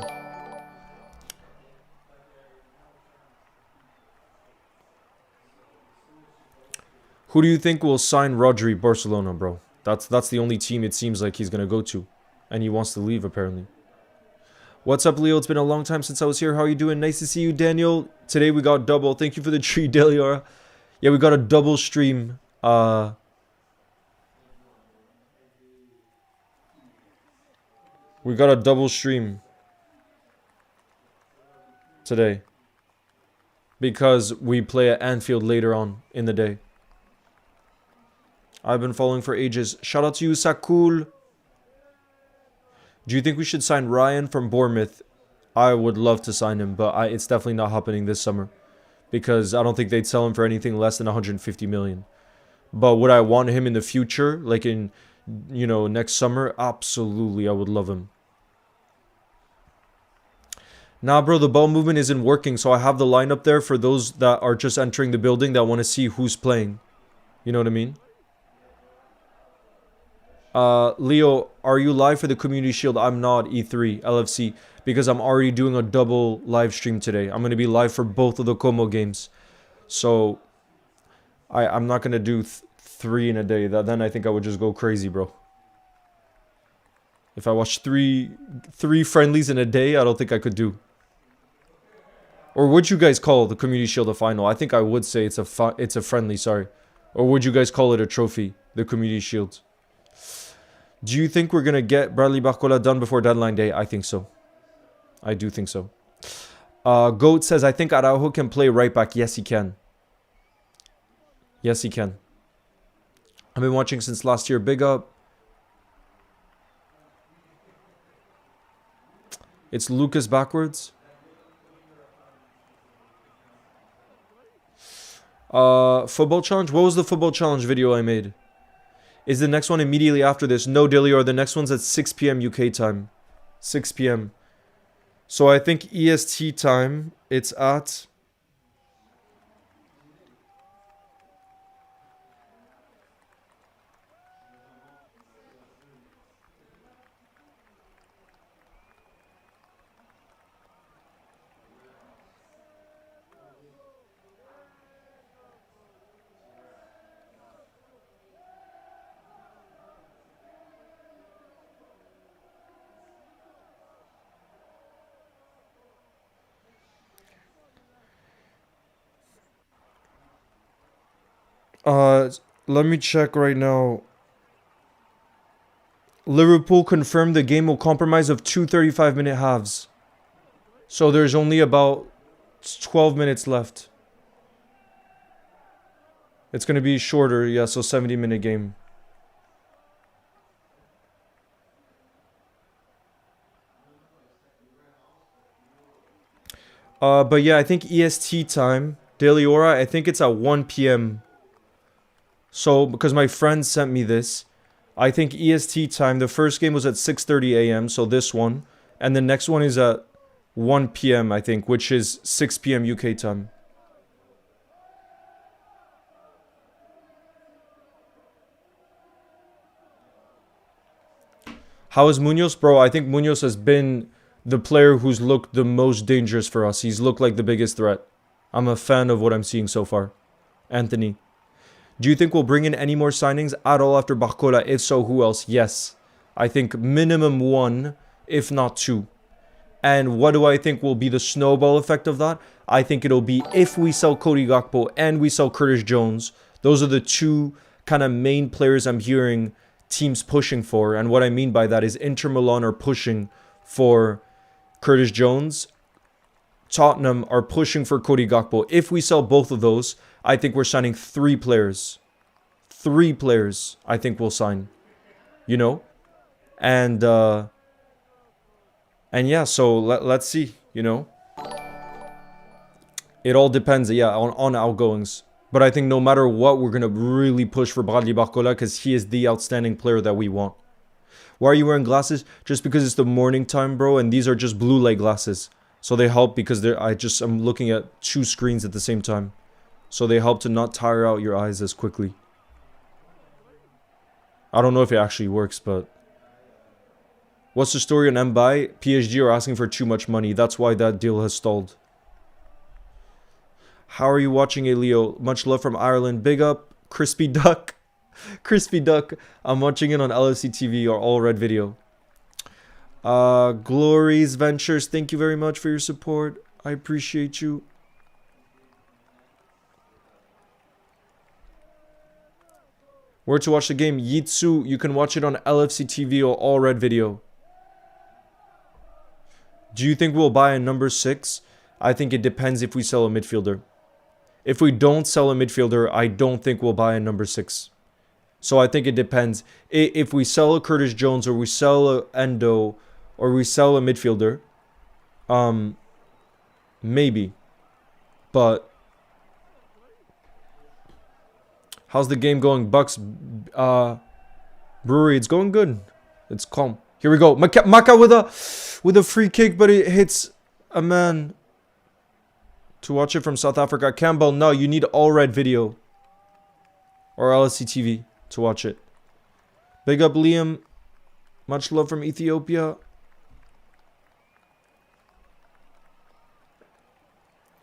A: Who do you think will sign Rodri? Barcelona, bro. That's the only team it seems like he's going to go to. And he wants to leave, apparently. What's up, Leo? It's been a long time since I was here. How are you doing? Nice to see you, Daniel. Today we got double. Thank you for the treat, Deliora. Yeah, we got a double stream. We got a double stream today. Because we play at Anfield later on in the day. I've been following for ages. Shout out to you, Sakul. Do you think we should sign Ryan from Bournemouth? I would love to sign him, but it's definitely not happening this summer. Because I don't think they'd sell him for anything less than 150 million. But would I want him in the future? Like in, next summer? Absolutely, I would love him. Nah, bro, the ball movement isn't working. So I have the lineup there for those that are just entering the building that want to see who's playing. You know what I mean? Leo, are you live for the Community Shield? I'm not, E3, LFC, because I'm already doing a double live stream today. I'm going to be live for both of the Como games. So, I'm not going to do 3 in a day. Then I think I would just go crazy, bro. If I watch three friendlies in a day, I don't think I could do. Or would you guys call the Community Shield a final? I think I would say it's a friendly, sorry. Or would you guys call it a trophy, the Community Shield? Do you think we're going to get Bradley Barcola done before deadline day? I think so. I do think so. Goat says, I think Araujo can play right back. Yes, he can. Yes, he can. I've been watching since last year. Big up. It's Lucas backwards. Football challenge? What was the football challenge video I made? Is the next one immediately after this? No, Dilior. The next one's at 6 p.m. UK time. 6 p.m. So I think EST time, it's at... Let me check right now. Liverpool confirmed the game will compromise of 2 35-minute halves. So there's only about 12 minutes left. It's going to be shorter, yeah, so 70-minute game. But yeah, I think EST time, Daily Aura, I think it's at 1 p.m. So, because my friend sent me this, I think EST time, the first game was at 6:30 a.m., so this one. And the next one is at 1 p.m., I think, which is 6 p.m. UK time. How is Munoz? Bro, I think Munoz has been the player who's looked the most dangerous for us. He's looked like the biggest threat. I'm a fan of what I'm seeing so far. Anthony. Do you think we'll bring in any more signings at all after Barcola? If so, who else? Yes. I think minimum 1, if not 2. And what do I think will be the snowball effect of that? I think it'll be if we sell Cody Gakpo and we sell Curtis Jones. Those are the 2 kind of main players I'm hearing teams pushing for. And what I mean by that is Inter Milan are pushing for Curtis Jones. Tottenham are pushing for Cody Gakpo. If we sell both of those, I think we're signing 3 players. 3 players I think we'll sign. You know? And yeah, so let's see, you know? It all depends, yeah, on outgoings. But I think no matter what, we're going to really push for Bradley Barcola because he is the outstanding player that we want. Why are you wearing glasses? Just because it's the morning time, bro, and these are just blue light glasses. So they help because I'm looking at 2 screens at the same time. So they help to not tire out your eyes as quickly. I don't know if it actually works, but... What's the story on Mbaye? PSG are asking for too much money. That's why that deal has stalled. How are you watching it, Leo? Much love from Ireland. Big up. Crispy Duck. Crispy Duck. I'm watching it on LFC TV or All Red Video. Glories Ventures. Thank you very much for your support. I appreciate you. Where to watch the game? Yitsu. You can watch it on LFC TV or All Red Video. Do you think we'll buy a number 6? I think it depends if we sell a midfielder. If we don't sell a midfielder, I don't think we'll buy a number 6. So I think it depends. If we sell a Curtis Jones or we sell a Endo or we sell a midfielder, maybe. But how's the game going? Bucks Brewery, it's going good. It's calm. Here we go. Maka with a free kick, but it hits a man. To watch it from South Africa. Campbell, no, you need All Red Video. Or LSC TV to watch it. Big up Liam. Much love from Ethiopia.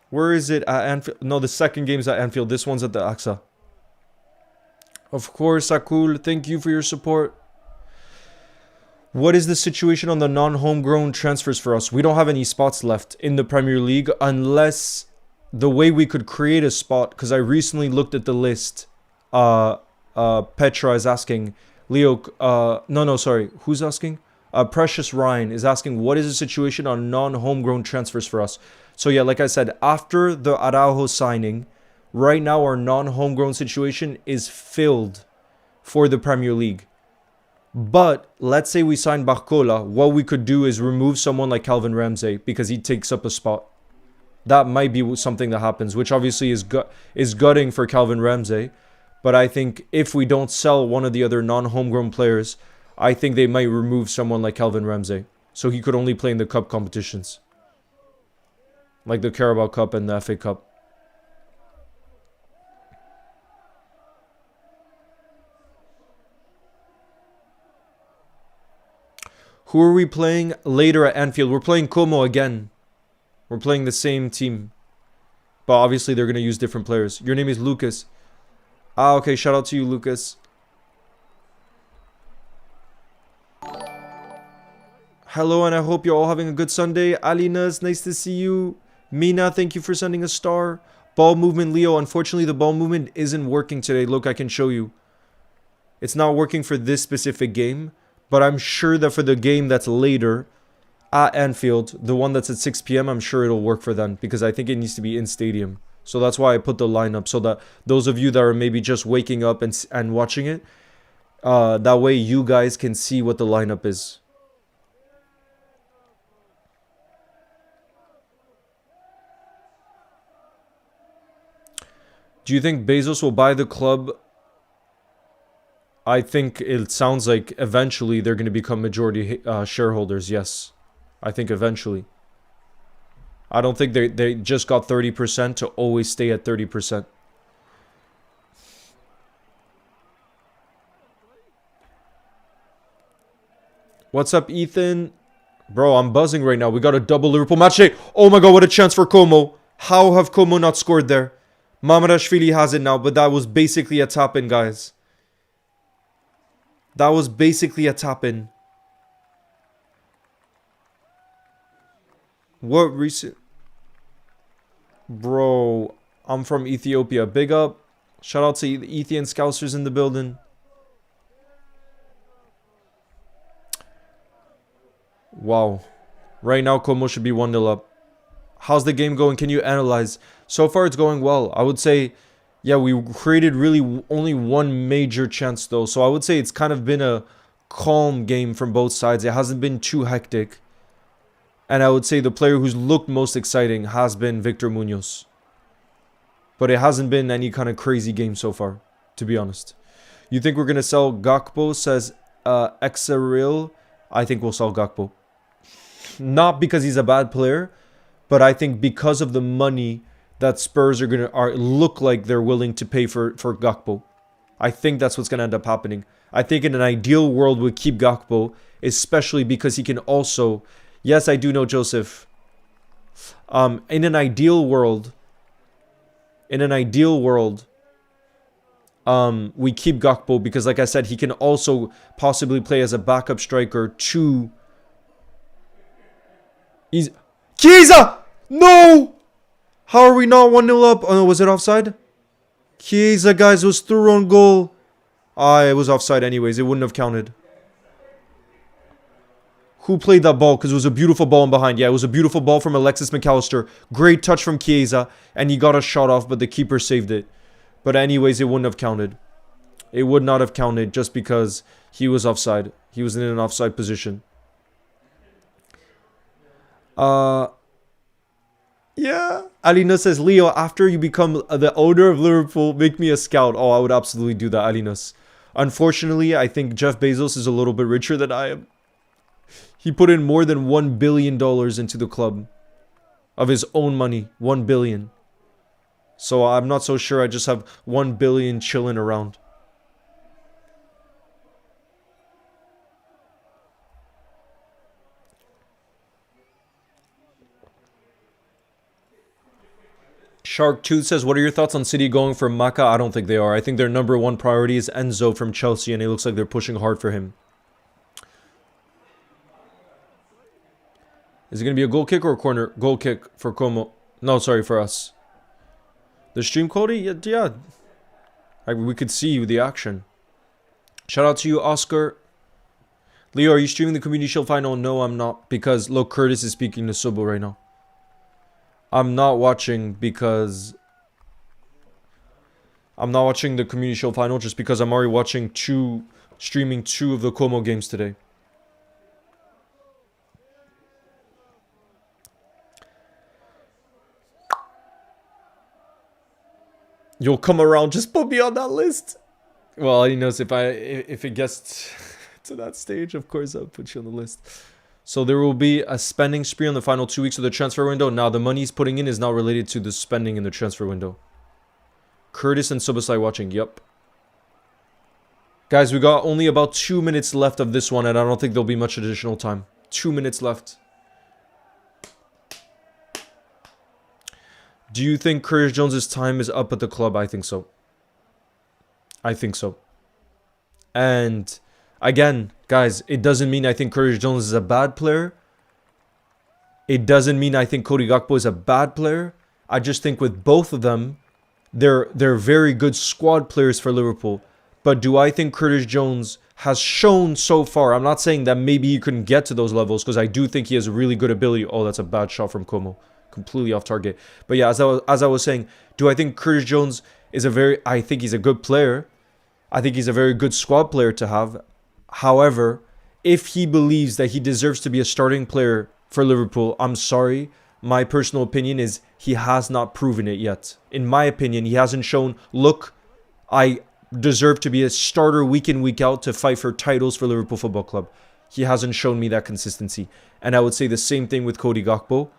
A: Where is it? At Anfield? No, the second game's at Anfield. This one's at the AXA. Of course, Akul. Thank you for your support. What is the situation on the non-homegrown transfers for us? We don't have any spots left in the Premier League unless the way we could create a spot, because I recently looked at the list. Petra is asking, Leo, sorry. Who's asking? Precious Ryan is asking, what is the situation on non-homegrown transfers for us? So yeah, like I said, after the Araujo signing, right now our non-homegrown situation is filled for the Premier League. But let's say we sign Barcola, what we could do is remove someone like Calvin Ramsey because he takes up a spot. That might be something that happens, which obviously is gutting for Calvin Ramsey. But I think if we don't sell one of the other non-homegrown players, I think they might remove someone like Calvin Ramsey. So he could only play in the cup competitions. Like the Carabao Cup and the FA Cup. Who are we playing later at Anfield? We're playing Como again. We're playing the same team. But obviously they're going to use different players. Your name is Lucas. Ah, okay. Shout out to you, Lucas. Hello, and I hope you're all having a good Sunday. Alina's, nice to see you. Mina, thank you for sending a star. Ball movement, Leo. Unfortunately, the ball movement isn't working today. Look, I can show you. It's not working for this specific game. But I'm sure that for the game that's later at Anfield, the one that's at 6 p.m., I'm sure it'll work for them. Because I think it needs to be in stadium. So that's why I put the lineup. So that those of you that are maybe just waking up and watching it, that way you guys can see what the lineup is. Do you think Bezos will buy the club? I think it sounds like eventually they're going to become majority shareholders. Yes. I think eventually. I don't think they just got 30% to always stay at 30%. What's up, Ethan? Bro, I'm buzzing right now. We got a double Liverpool Matchday. Oh my god, what a chance for Como. How have Como not scored there? Mamadashvili has it now, but that was basically a tap-in, guys. That was basically a tap-in. What recent... Bro, I'm from Ethiopia. Big up. Shout out to the Ethiopian Scousers in the building. Wow. Right now, Como should be 1-0 up. How's the game going? Can you analyze? So far, it's going well. I would say, yeah, we created really only one major chance, though. So I would say it's kind of been a calm game from both sides. It hasn't been too hectic. And I would say the player who's looked most exciting has been Victor Munoz. But it hasn't been any kind of crazy game so far, to be honest. You think we're going to sell Gakpo, says Exaril. I think we'll sell Gakpo. Not because he's a bad player, but I think because of the money that Spurs are going to look like they're willing to pay for Gakpo. I think that's what's going to end up happening. I think in an ideal world we'll keep Gakpo, especially because he can also... Yes, I do know Joseph. In an ideal world, we keep Gakpo because, like I said, he can also possibly play as a backup striker to... Chiesa! No! How are we not 1-0 up? Oh, no, was it offside? Chiesa, guys, was through on goal. It was offside anyways. It wouldn't have counted. Who played that ball? Because it was a beautiful ball in behind. Yeah, it was a beautiful ball from Alexis McAllister. Great touch from Chiesa. And he got a shot off, but the keeper saved it. But anyways, it wouldn't have counted. It would not have counted just because he was offside. He was in an offside position. Yeah. Alina says, Leo, after you become the owner of Liverpool, make me a scout. Oh, I would absolutely do that, Alinas. Unfortunately, I think Jeff Bezos is a little bit richer than I am. He put in more than $1 billion into the club. Of his own money. $1 billion. So I'm not so sure I just have $1 billion chilling around. Shark Tooth says, what are your thoughts on City going for Maka? I don't think they are. I think their number one priority is Enzo from Chelsea, and it looks like they're pushing hard for him. Is it going to be a goal kick or a corner? Goal kick for Como. No, sorry, for us. The stream quality? Yeah. We could see the action. Shout out to you, Oscar. Leo, are you streaming the Community Shield final? No, I'm not. Because, look, Curtis is speaking to Subo right now. I'm not watching because... I'm not watching the Community Shield final just because I'm already watching streaming two of the Como games today. You'll come around, just put me on that list. Well, he knows if it gets to that stage, of course I'll put you on the list. So there will be a spending spree on the final 2 weeks of the transfer window. Now the money he's putting in is not related to the spending in the transfer window. Curtis and Subasai watching, yep. Guys, we got only about 2 minutes left of this one, and I don't think there'll be much additional time. 2 minutes left. Do you think Curtis Jones' time is up at the club? I think so. I think so. And again, guys, it doesn't mean I think Curtis Jones is a bad player. It doesn't mean I think Cody Gakpo is a bad player. I just think with both of them, they're very good squad players for Liverpool. But do I think Curtis Jones has shown so far? I'm not saying that maybe he couldn't get to those levels because I do think he has a really good ability. Oh, that's a bad shot from Como. Completely off target. But yeah, as I was saying, do I think Curtis Jones is I think he's a good player. I think he's a very good squad player to have. However, if he believes that he deserves to be a starting player for Liverpool, I'm sorry. My personal opinion is he has not proven it yet. In my opinion, he hasn't shown, look, I deserve to be a starter week in, week out to fight for titles for Liverpool Football Club. He hasn't shown me that consistency. And I would say the same thing with Cody Gakpo.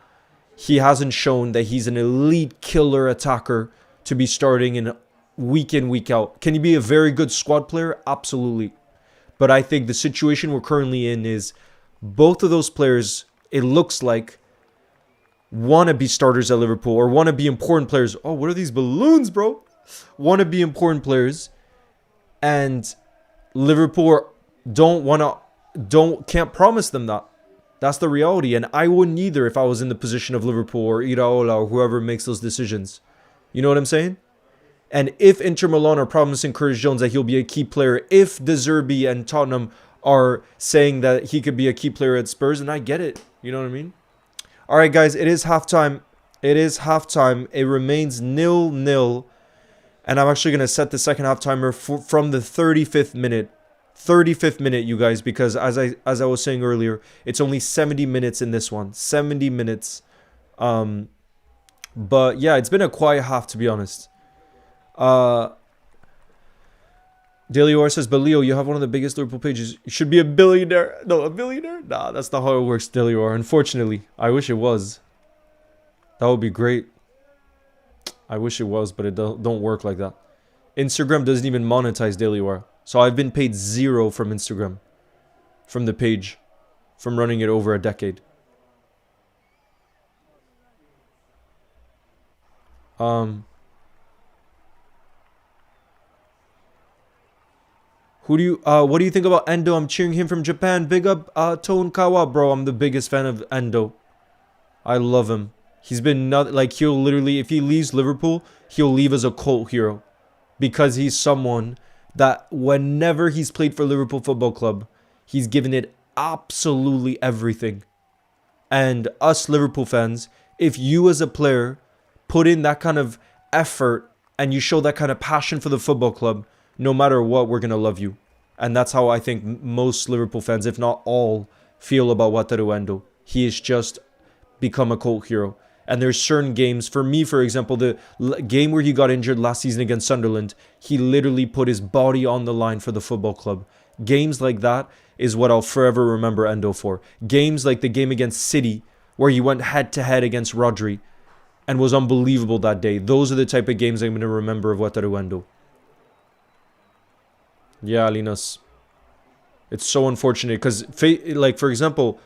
A: He hasn't shown that he's an elite killer attacker to be starting in, week out. Can he be a very good squad player? Absolutely. But I think the situation we're currently in is both of those players, it looks like, want to be starters at Liverpool or want to be important players. Oh, what are these balloons, bro? Want to be important players, and Liverpool can't promise them that. That's the reality, and I wouldn't either if I was in the position of Liverpool or Iraola or whoever makes those decisions. You know what I'm saying? And if Inter Milan are promising Curtis Jones that he'll be a key player, if De Zerbi and Tottenham are saying that he could be a key player at Spurs, and I get it. You know what I mean? All right, guys, it is halftime. It is halftime. It remains 0-0. And I'm actually going to set the second half timer from the 35th minute. 35th minute, you guys, because as I was saying earlier, it's only 70 minutes in this one. 70 minutes. But yeah, it's been a quiet half, to be honest. Delior says, but Leo, you have one of the biggest Liverpool pages. You should be a billionaire. No, a billionaire? Nah, that's not how it works, Delior. Unfortunately, I wish it was. That would be great. I wish it was, but it don't work like that. Instagram doesn't even monetize Delior. So I've been paid 0 from Instagram. From the page. From running it over a decade. What do you think about Endo? I'm cheering him from Japan. Big up Tonkawa, bro. I'm the biggest fan of Endo. I love him. He's been he'll literally, if he leaves Liverpool, he'll leave as a cult hero. Because he's someone that whenever he's played for Liverpool Football Club, he's given it absolutely everything. And us Liverpool fans, if you as a player put in that kind of effort and you show that kind of passion for the football club, no matter what, we're going to love you. And that's how I think most Liverpool fans, if not all, feel about Wataru Endo. He has just become a cult hero. And there's certain games, for me, for example, the game where he got injured last season against Sunderland, he literally put his body on the line for the football club. Games like that is what I'll forever remember Endo for. Games like the game against City, where he went head-to-head against Rodri and was unbelievable that day. Those are the type of games I'm going to remember of Wataru Endo. Yeah, Linus. It's so unfortunate because, for example,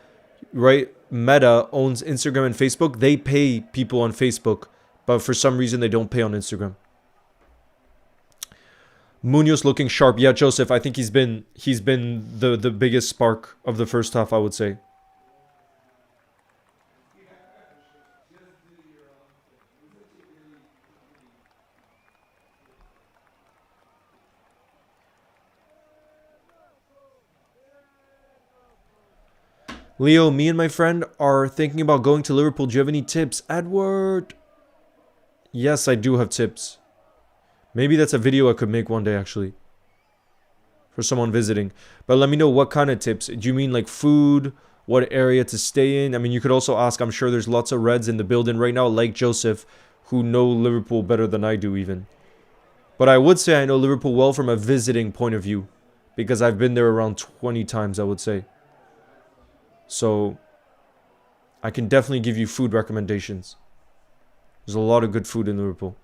A: right, Meta owns Instagram and Facebook. They pay people on Facebook, but for some reason they don't pay on Instagram. Munoz looking sharp. Yeah, Joseph, I think he's been the biggest spark of the first half, I would say. Leo, me and my friend are thinking about going to Liverpool. Do you have any tips? Edward! Yes, I do have tips. Maybe that's a video I could make one day, actually. For someone visiting. But let me know what kind of tips. Do you mean like food? What area to stay in? I mean, you could also ask. I'm sure there's lots of Reds in the building right now, like Joseph, who know Liverpool better than I do even. But I would say I know Liverpool well from a visiting point of view. Because I've been there around 20 times, I would say. So, I can definitely give you food recommendations. There's a lot of good food in Liverpool.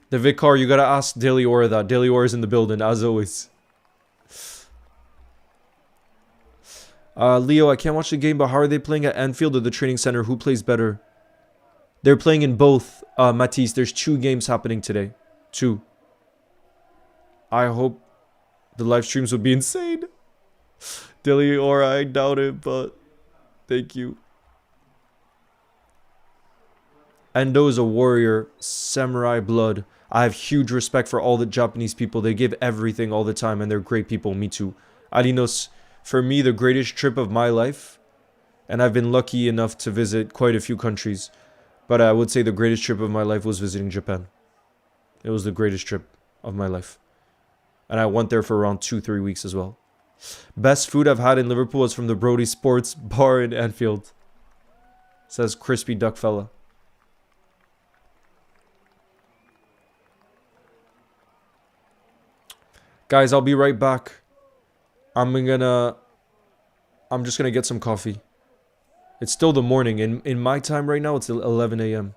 A: The Vicar, you gotta ask Delior that. Delior is in the building, as always. Leo, I can't watch the game, but how are they playing at Anfield or the training center? Who plays better? They're playing in both, Matisse. There's 2 games happening today. 2. I hope the live streams would be insane. Delior, I doubt it, but thank you. Endo is a warrior, samurai blood. I have huge respect for all the Japanese people. They give everything all the time, and they're great people. Me too. Alinos, for me, the greatest trip of my life, and I've been lucky enough to visit quite a few countries, but I would say the greatest trip of my life was visiting Japan. It was the greatest trip of my life. And I went there for around 2-3 weeks as well. Best food I've had in Liverpool is from the Brody Sports Bar in Anfield. Says Crispy Duck Fella. Guys, I'll be right back. I'm just gonna get some coffee. It's still the morning. In my time right now, it's 11 a.m.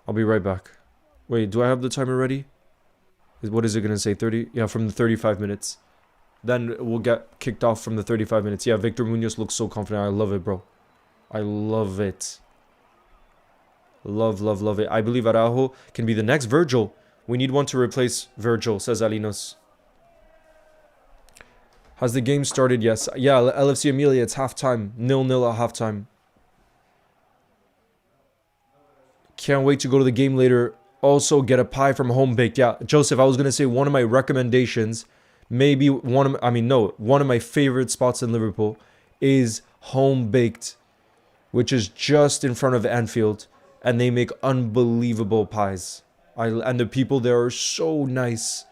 A: I'll be right back. Wait, do I have the timer ready? What is it going to say? 30? Yeah, from the 35 minutes. Then we'll get kicked off from the 35 minutes. Yeah, Victor Munoz looks so confident. I love it, bro. I love it. Love, love, love it. I believe Araujo can be the next Virgil. We need one to replace Virgil, says Alinos. Has the game started? Yes. Yeah, LFC Amelia, it's halftime. 0-0 at halftime. Can't wait to go to the game later. Also, get a pie from Home Baked. Yeah, Joseph, I was going to say one of my recommendations, maybe one of my favorite spots in Liverpool is Home Baked, which is just in front of Anfield. And they make unbelievable pies. And the people there are so nice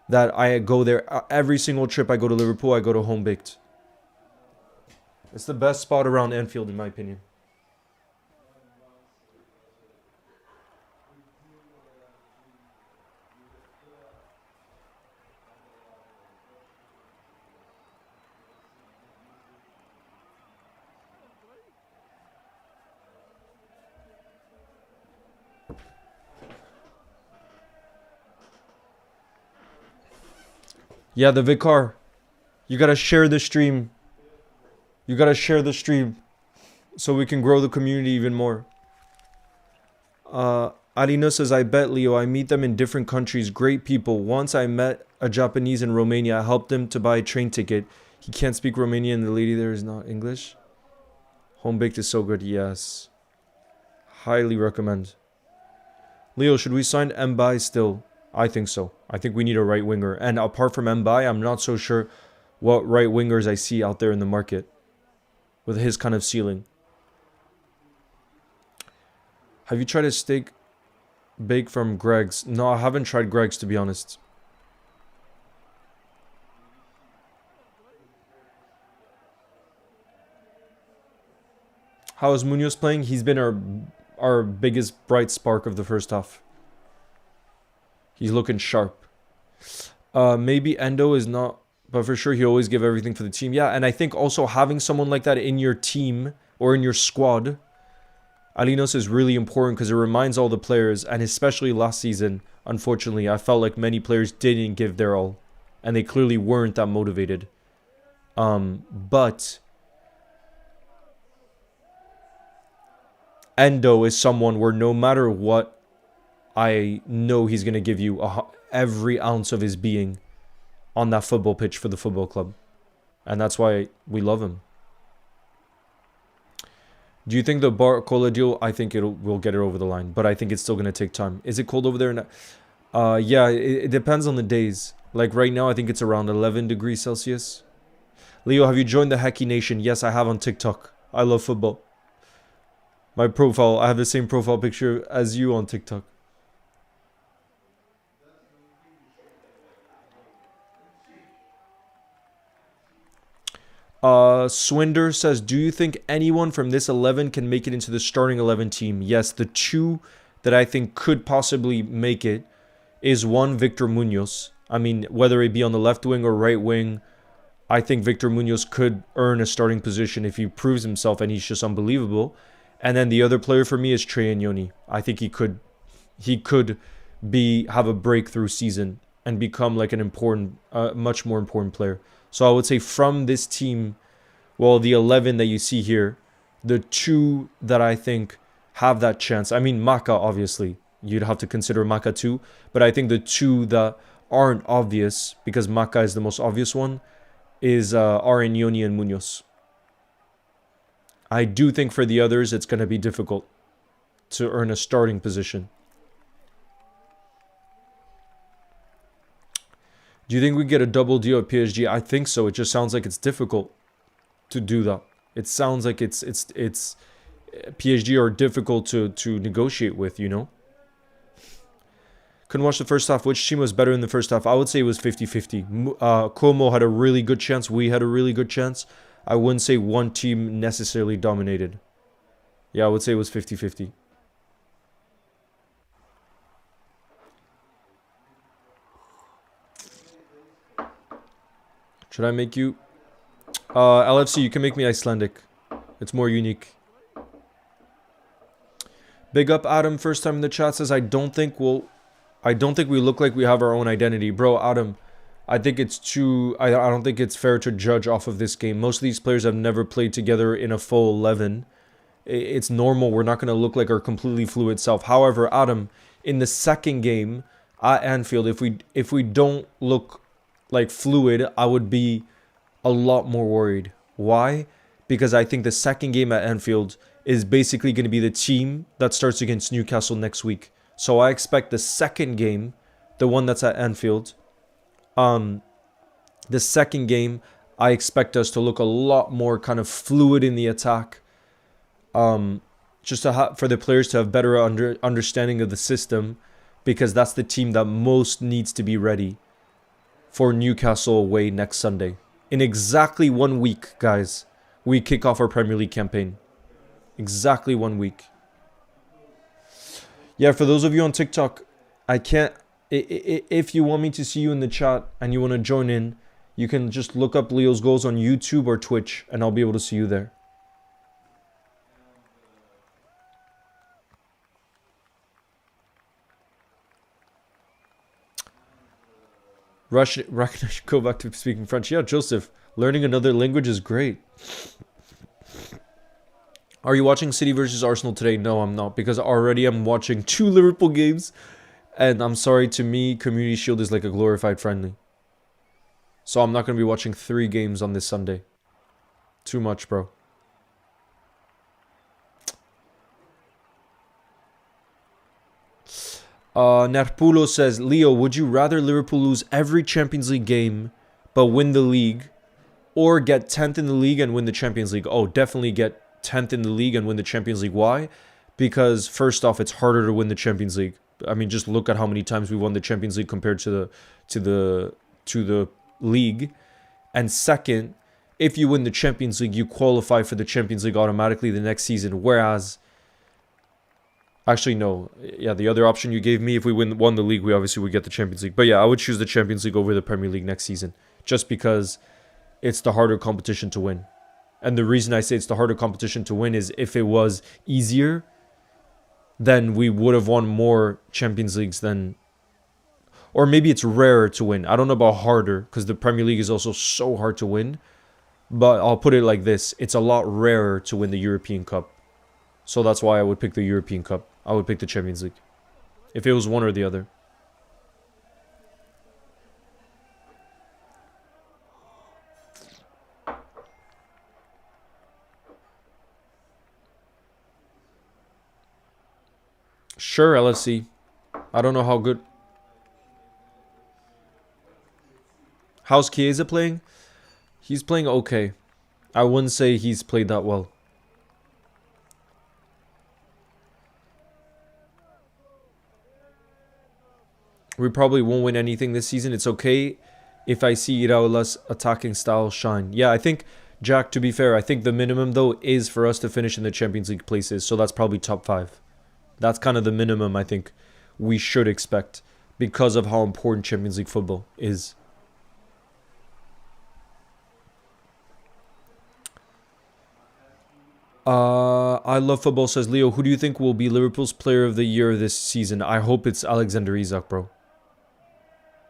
A: that I go there. Every single trip I go to Liverpool, I go to Home Baked. It's the best spot around Anfield, in my opinion. Yeah, the Vicar. You gotta share the stream. You gotta share the stream so we can grow the community even more. Alino says, I bet, Leo, I meet them in different countries. Great people. Once I met a Japanese in Romania. I helped him to buy a train ticket. He can't speak Romanian. The lady there is not English. Home baked is so good. Yes. Highly recommend. Leo, should we sign Mbai still? I think so. I think we need a right winger. And apart from Mbai, I'm not so sure what right wingers I see out there in the market with his kind of ceiling. Have you tried a steak bake from Greg's? No, I haven't tried Greg's, to be honest. How is Munoz playing? He's been our biggest bright spark of the first half. He's looking sharp. Maybe Endo is not, but for sure he always give everything for the team. Yeah, and I think also having someone like that in your team or in your squad, Alinos, is really important because it reminds all the players, and especially last season, unfortunately, I felt like many players didn't give their all, and they clearly weren't that motivated. But Endo is someone where no matter what, I know he's going to give you every ounce of his being on that football pitch for the football club. And that's why we love him. Do you think the Barcola deal, I think we'll get it over the line. But I think it's still going to take time. Is it cold over there? Yeah, it depends on the days. Like right now, I think it's around 11 degrees Celsius. Leo, have you joined the Hacky Nation? Yes, I have on TikTok. I love football. My profile, I have the same profile picture as you on TikTok. Swinder says, do you think anyone from this 11 can make it into the starting 11 team? Yes, the two that I think could possibly make it is one, Victor Munoz. I mean, whether it be on the left wing or right wing, I think Victor Munoz could earn a starting position if he proves himself, and he's just unbelievable. And then the other player for me is Trey Agnoni. I think he could have a breakthrough season and become like an important, much more important player. So I would say from this team, well, the 11 that you see here, the two that I think have that chance. I mean, Maka, obviously. You'd have to consider Maka too. But I think the two that aren't obvious, because Maka is the most obvious one, is Agnoni and Munoz. I do think for the others, it's going to be difficult to earn a starting position. Do you think we get a double deal at PSG? I think so. It just sounds like it's difficult to do that. It sounds like it's PSG are difficult to negotiate with, you know? Couldn't watch the first half. Which team was better in the first half? I would say it was 50-50. Como had a really good chance. We had a really good chance. I wouldn't say one team necessarily dominated. Yeah, I would say it was 50-50. Should I make you LFC, you can make me Icelandic. It's more unique. Big up Adam, first time in the chat, says I don't think we look like we have our own identity. Bro, Adam, I think it's too I don't think it's fair to judge off of this game. Most of these players have never played together in a full 11. It's normal. We're not going to look like our completely fluid self. However, Adam, in the second game at Anfield, if we don't look like fluid, I would be a lot more worried. Why? Because I think the second game at Anfield is basically going to be the team that starts against Newcastle next week. So I expect the second game, the one that's at Anfield, the second game, I expect us to look a lot more kind of fluid in the attack. Just for the players to have better understanding of the system, because that's the team that most needs to be ready for Newcastle away next Sunday. In exactly 1 week, guys, we kick off our Premier League campaign. Exactly 1 week. Yeah, for those of you on TikTok, I can't... If you want me to see you in the chat and you want to join in, you can just look up Leo's Goals on YouTube or Twitch, and I'll be able to see you there. Go back to speaking French. Yeah, Joseph, learning another language is great. Are you watching City versus Arsenal today? No, I'm not, because already I'm watching 2 Liverpool games, and I'm sorry, to me, Community Shield is like a glorified friendly. So I'm not going to be watching 3 games on this Sunday. Too much, bro. Nerpulo says, Leo, would you rather Liverpool lose every Champions League game but win the league, or get 10th in the league and win the Champions League? Oh, definitely get 10th in the league and win the Champions League. Why? Because first off, it's harder to win the Champions League. I mean, just look at how many times we won the Champions League compared to the league. And second, if you win the Champions League, you qualify for the Champions League automatically the next season. Whereas, actually, no. Yeah, the other option you gave me, if we won the league, we obviously would get the Champions League. But yeah, I would choose the Champions League over the Premier League next season, just because it's the harder competition to win. And the reason I say it's the harder competition to win is if it was easier, then we would have won more Champions Leagues than... Or maybe it's rarer to win. I don't know about harder, because the Premier League is also so hard to win. But I'll put it like this. It's a lot rarer to win the European Cup. So that's why I would pick the European Cup. I would pick the Champions League, if it was one or the other. Sure, LSC. I don't know how good... How's Chiesa playing? He's playing okay. I wouldn't say he's played that well. We probably won't win anything this season. It's okay if I see Iraola's attacking style shine. Yeah, I think, Jack, to be fair, I think the minimum, though, is for us to finish in the Champions League places. So that's probably top 5. That's kind of the minimum I think we should expect, because of how important Champions League football is. I love football, says Leo. Who do you think will be Liverpool's player of the year this season? I hope it's Alexander Isak, bro.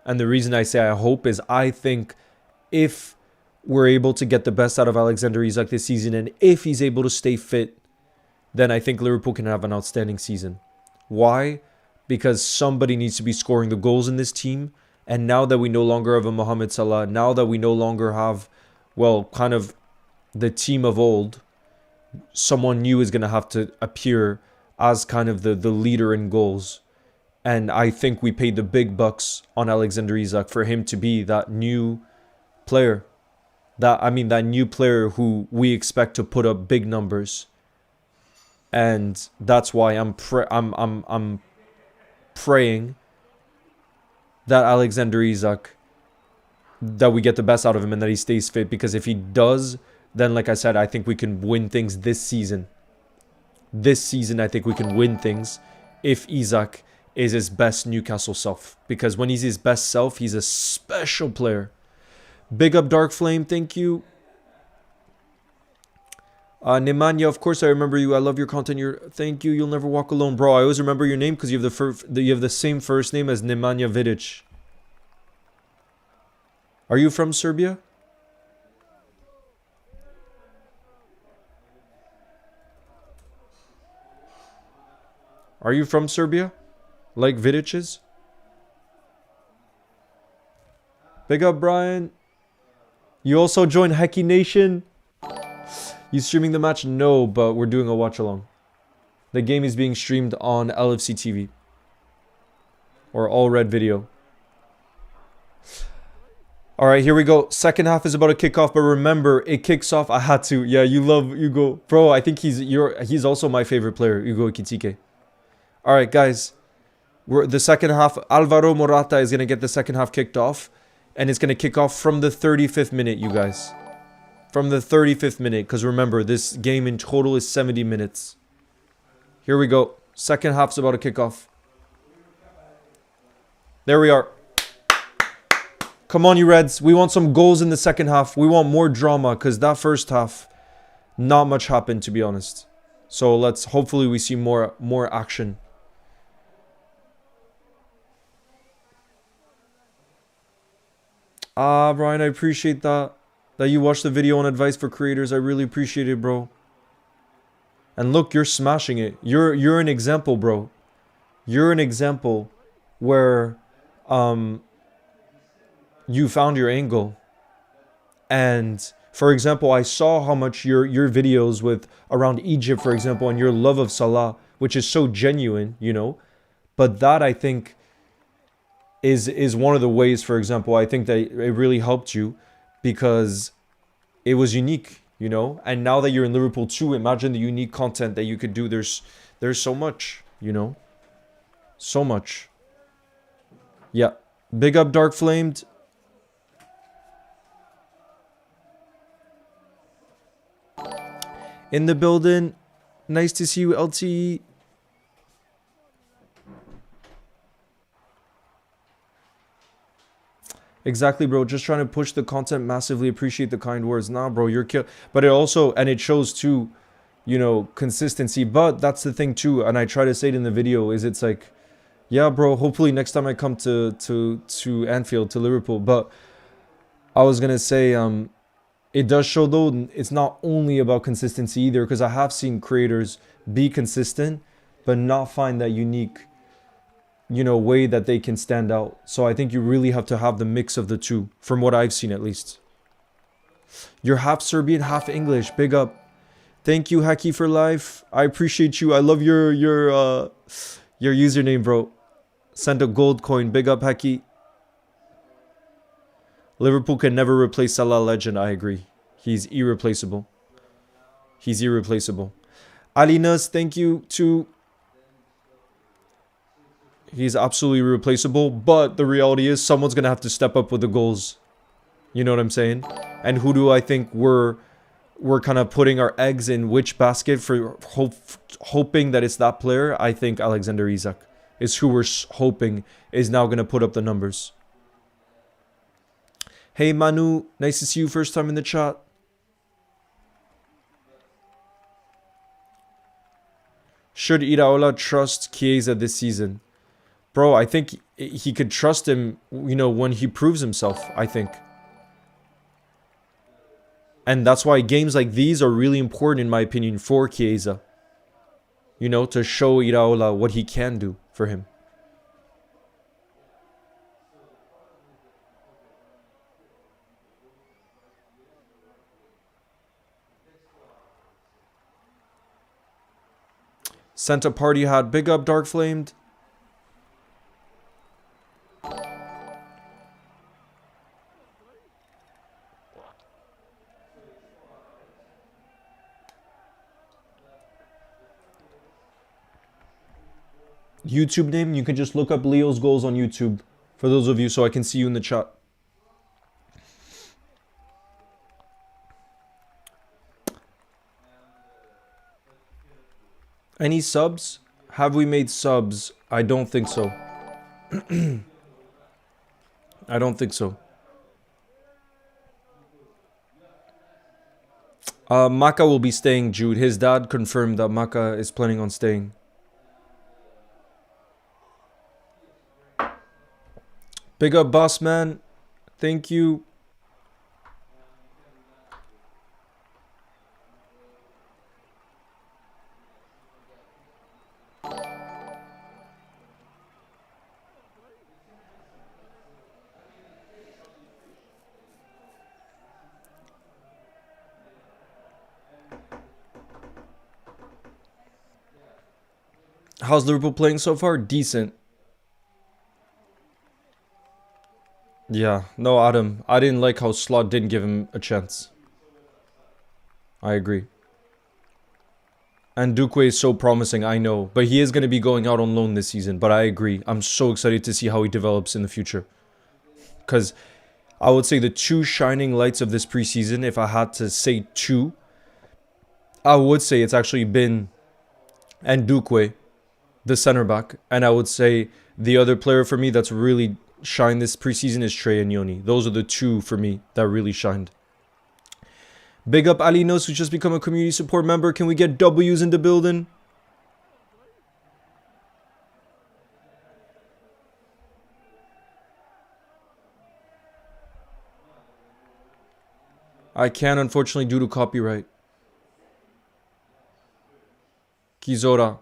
A: And the reason I say I hope is I think if we're able to get the best out of Alexander Isak this season, and if he's able to stay fit, then I think Liverpool can have an outstanding season. Why? Because somebody needs to be scoring the goals in this team. And now that we no longer have a Mohamed Salah, now that we no longer have, well, kind of the team of old, someone new is going to have to appear as kind of the leader in goals. And I think we paid the big bucks on Alexander Isak for him to be that new player. That new player who we expect to put up big numbers. And that's why I'm praying that Alexander Isak, that we get the best out of him and that he stays fit. Because if he does, then like I said, I think we can win things this season. This season, I think we can win things if Isak is his best Newcastle self. Because when he's his best self, he's a special player. Big up Dark Flame, thank you. Nemanja, of course I remember you. I love your content. Thank you. You'll never walk alone, bro. I always remember your name because you have the same first name as Nemanja Vidic. Are you from Serbia? Are you from Serbia? Like Vidic is? Big up, Brian. You also joined Heki Nation. You streaming the match? No, but we're doing a watch along. The game is being streamed on LFC TV. Or All Red Video. Alright, here we go. Second half is about to kick off, but remember, it kicks off. I had to. Yeah, you love Hugo. Bro, I think he's also my favorite player, Hugo Ekitike. Alright, guys. The second half, Alvaro Morata is going to get the second half kicked off. And it's going to kick off from the 35th minute, you guys. From the 35th minute. Because remember, this game in total is 70 minutes. Here we go. Second half's about to kick off. There we are. Come on, you Reds. We want some goals in the second half. We want more drama. Because that first half, not much happened, to be honest. So hopefully we see more action. Brian, I appreciate that you watched the video on advice for creators. I really appreciate it, bro. And look, you're smashing it. You're an example, bro. You're an example where you found your angle. And for example, I saw how much your videos with around Egypt, for example, and your love of Salah, which is so genuine, you know. But that, I think, is one of the ways, for example, I think that it really helped you because it was unique, you know. And now that you're in Liverpool too, imagine the unique content that you could do. There's so much, you know. So much. Yeah. Big up Dark Flamed. In the building. Nice to see you, LTE. Exactly, bro. Just trying to push the content massively. Appreciate the kind words. Nah, bro, you're kill. But it also, and it shows too, you know, consistency. But that's the thing too, and I try to say it in the video, is it's like, yeah, bro, hopefully next time I come to Anfield, to Liverpool. But I was gonna say, it does show though, it's not only about consistency either, because I have seen creators be consistent, but not find that unique, you know, way that they can stand out. So I think you really have to have the mix of the two, from what I've seen at least. You're half Serbian, half English. Big up. Thank you, Haki, for life. I appreciate you. I love your username, bro. Send a gold coin. Big up, Haki. Liverpool can never replace Salah legend. I agree. He's irreplaceable. He's irreplaceable. Alinas, thank you too. He's absolutely irreplaceable, but the reality is someone's going to have to step up with the goals. You know what I'm saying? And who do I think we're kind of putting our eggs in which basket for hoping that it's that player? I think Alexander Isak is who we're hoping is now going to put up the numbers. Hey Manu, nice to see you first time in the chat. Should Iraola trust Chiesa this season? Bro, I think he could trust him, you know, when he proves himself, I think. And that's why games like these are really important, in my opinion, for Chiesa. You know, to show Iraola what he can do for him. Santa Party Hat, big up Dark Flamed. YouTube name, you can just look up Leo's Goals on YouTube. For those of you, so I can see you in the chat. Any subs? Have we made subs? I don't think so. I don't think so. Maka will be staying, Jude. His dad confirmed that Maka is planning on staying. Big up, boss man. Thank you. How's Liverpool playing so far? Decent. Yeah, no, Adam. I didn't like how Slot didn't give him a chance. I agree. And Duque is so promising, I know. But he is going to be going out on loan this season. But I agree. I'm so excited to see how he develops in the future. Because I would say the two shining lights of this preseason, if I had to say two, I would say it's actually been and Duque, the center back. And I would say the other player for me that's really shined this preseason is Trey and Yoni. Those are the two for me that really shined. Big up Alinos, who's just become a community support member. Can we get W's in the building? I can't, unfortunately, due to copyright. Kizora.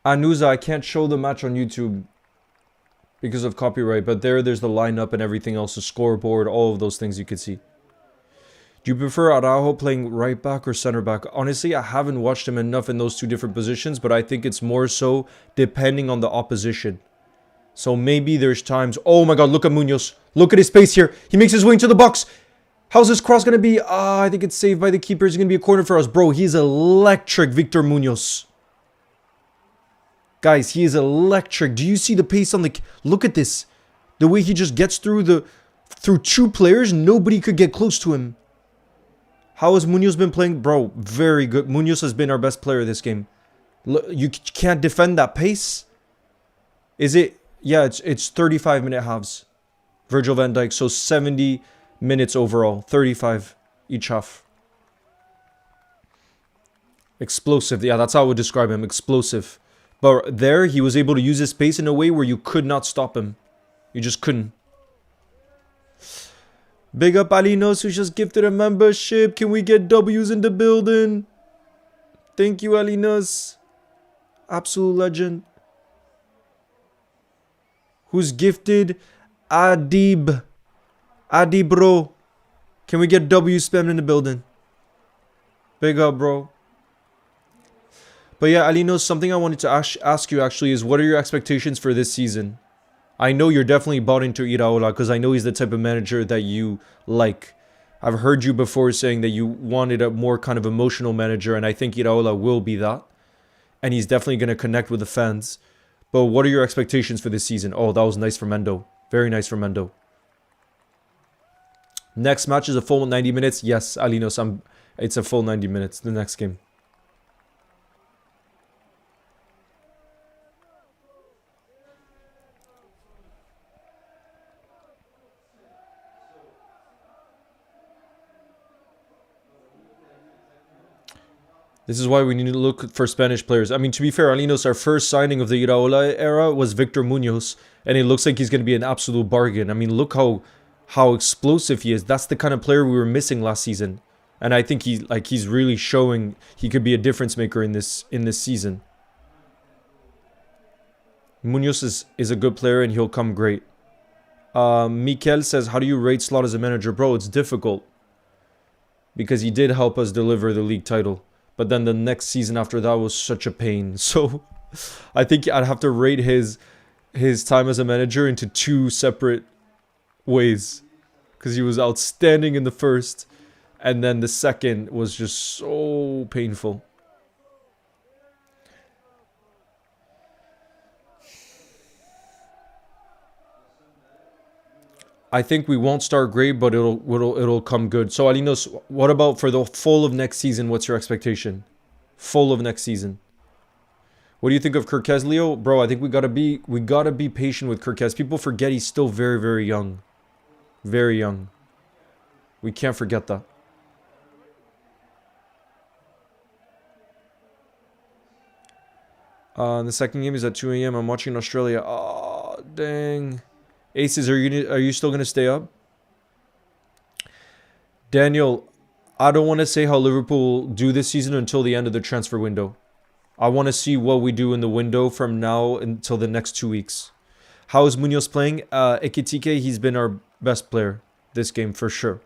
A: Anuza, I can't show the match on YouTube because of copyright, but there's the lineup and everything else, the scoreboard, all of those things you can see. Do you prefer Araujo playing right back or center back? Honestly, I haven't watched him enough in those two different positions, but I think it's more so depending on the opposition. So maybe there's times... Oh my god, look at Munoz. Look at his pace here. He makes his way into the box. How's this cross going to be? I think it's saved by the keeper. It's going to be a corner for us. Bro, he's electric, Victor Munoz. Guys, he is electric. Do you see the pace on the... Look at this. The way he just gets through two players, nobody could get close to him. How has Munoz been playing? Bro, very good. Munoz has been our best player this game. Look, you can't defend that pace. Is it... Yeah, it's 35-minute halves. Virgil van Dijk, so 70 minutes overall. 35 each half. Explosive. Yeah, that's how I would describe him. Explosive. But there, he was able to use his pace in a way where you could not stop him. You just couldn't. Big up Alinos, who just gifted a membership. Can we get W's in the building? Thank you, Alinos. Absolute legend. Who's gifted? Adib. Adib, bro. Can we get W spam in the building? Big up, bro. But yeah, Alinos, something I wanted to ask you actually is, what are your expectations for this season? I know you're definitely bought into Iraola because I know he's the type of manager that you like. I've heard you before saying that you wanted a more kind of emotional manager, and I think Iraola will be that. And he's definitely going to connect with the fans. But what are your expectations for this season? Oh, that was nice for Mendo. Very nice for Mendo. Next match is a full 90 minutes. Yes, Alinos, it's a full 90 minutes, the next game. This is why we need to look for Spanish players. I mean, to be fair, Alinos, our first signing of the Iraola era was Victor Munoz. And it looks like he's going to be an absolute bargain. I mean, look how explosive he is. That's the kind of player we were missing last season. And I think he's really showing he could be a difference maker in this season. Munoz is a good player and he'll come great. Mikel says, how do you rate Slot as a manager? Bro, it's difficult. Because he did help us deliver the league title. But then the next season after that was such a pain. So I think I'd have to rate his time as a manager into two separate ways. Because he was outstanding in the first. And then the second was just so painful. I think we won't start great, but it'll come good. So Alinos, what about for the full of next season? What's your expectation? Full of next season. What do you think of Kirkez, Leo? Bro, I think we gotta be patient with Kirkez. People forget he's still very, very young. Very young. We can't forget that. The second game is at 2 a.m. I'm watching Australia. Oh, dang. Aces, are you still gonna stay up? Daniel, I don't want to say how Liverpool do this season until the end of the transfer window. I want to see what we do in the window from now until the next 2 weeks. How is Munoz playing? Ekitike, he's been our best player this game for sure.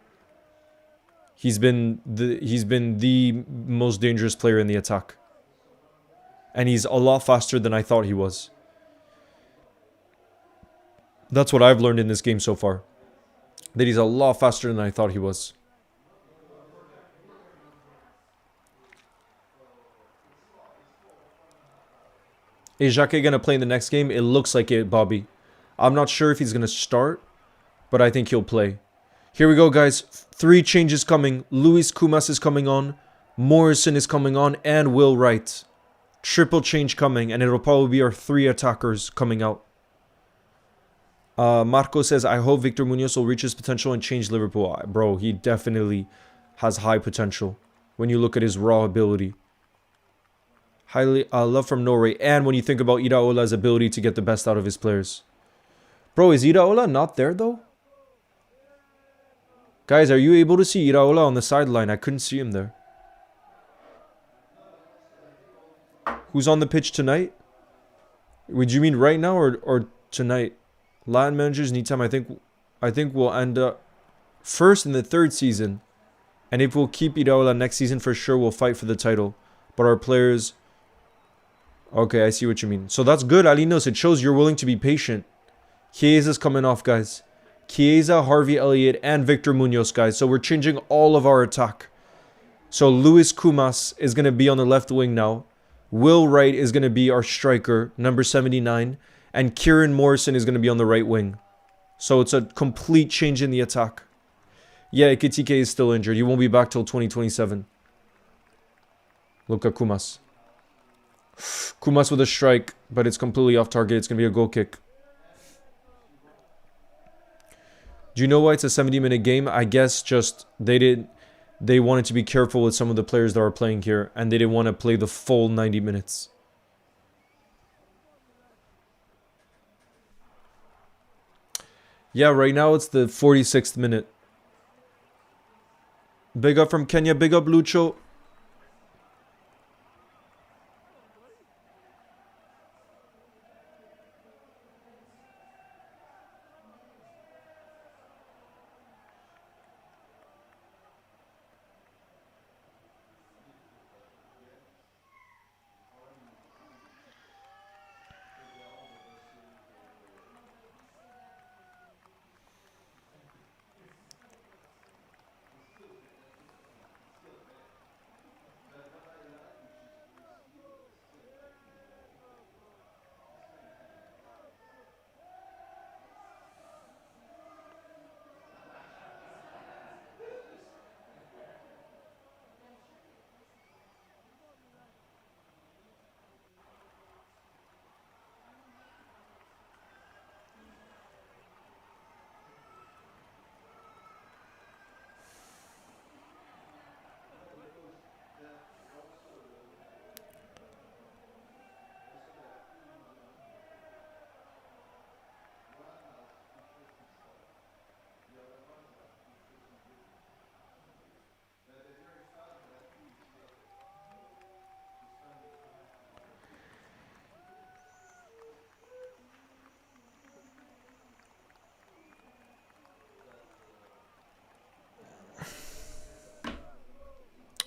A: He's been the most dangerous player in the attack. And he's a lot faster than I thought he was. That's what I've learned in this game so far. That he's a lot faster than I thought he was. Is Jacquet going to play in the next game? It looks like it, Bobby. I'm not sure if he's going to start, but I think he'll play. Here we go, guys. 3 changes coming. Luis Kumas is coming on. Morrison is coming on. And Will Wright. Triple change coming. And it'll probably be our 3 attackers coming out. Marco says, I hope Victor Munoz will reach his potential and change Liverpool. Bro, he definitely has high potential when you look at his raw ability. Highly love from Norway. And when you think about Iraola's ability to get the best out of his players. Bro, is Iraola not there though? Guys, are you able to see Iraola on the sideline? I couldn't see him there. Who's on the pitch tonight? Would you mean right now or tonight? Latin managers need time. I think we'll end up first in the 3rd season. And if we'll keep Iraola next season, for sure we'll fight for the title. But our players... Okay, I see what you mean. So that's good, Alinos. It shows you're willing to be patient. Chiesa's coming off, guys. Chiesa, Harvey Elliott, and Victor Munoz, guys. So we're changing all of our attack. So Luis Kumas is going to be on the left wing now. Will Wright is going to be our striker, number 79. And Kieran Morrison is going to be on the right wing. So it's a complete change in the attack. Yeah, Ekitike is still injured. He won't be back till 2027. Look at Kumas. Kumas with a strike, but it's completely off target. It's going to be a goal kick. Do you know why it's a 70-minute game? I guess just they wanted to be careful with some of the players that are playing here, and they didn't want to play the full 90 minutes. Yeah, right now it's the 46th minute. Big up from Kenya. Big up, Lucho.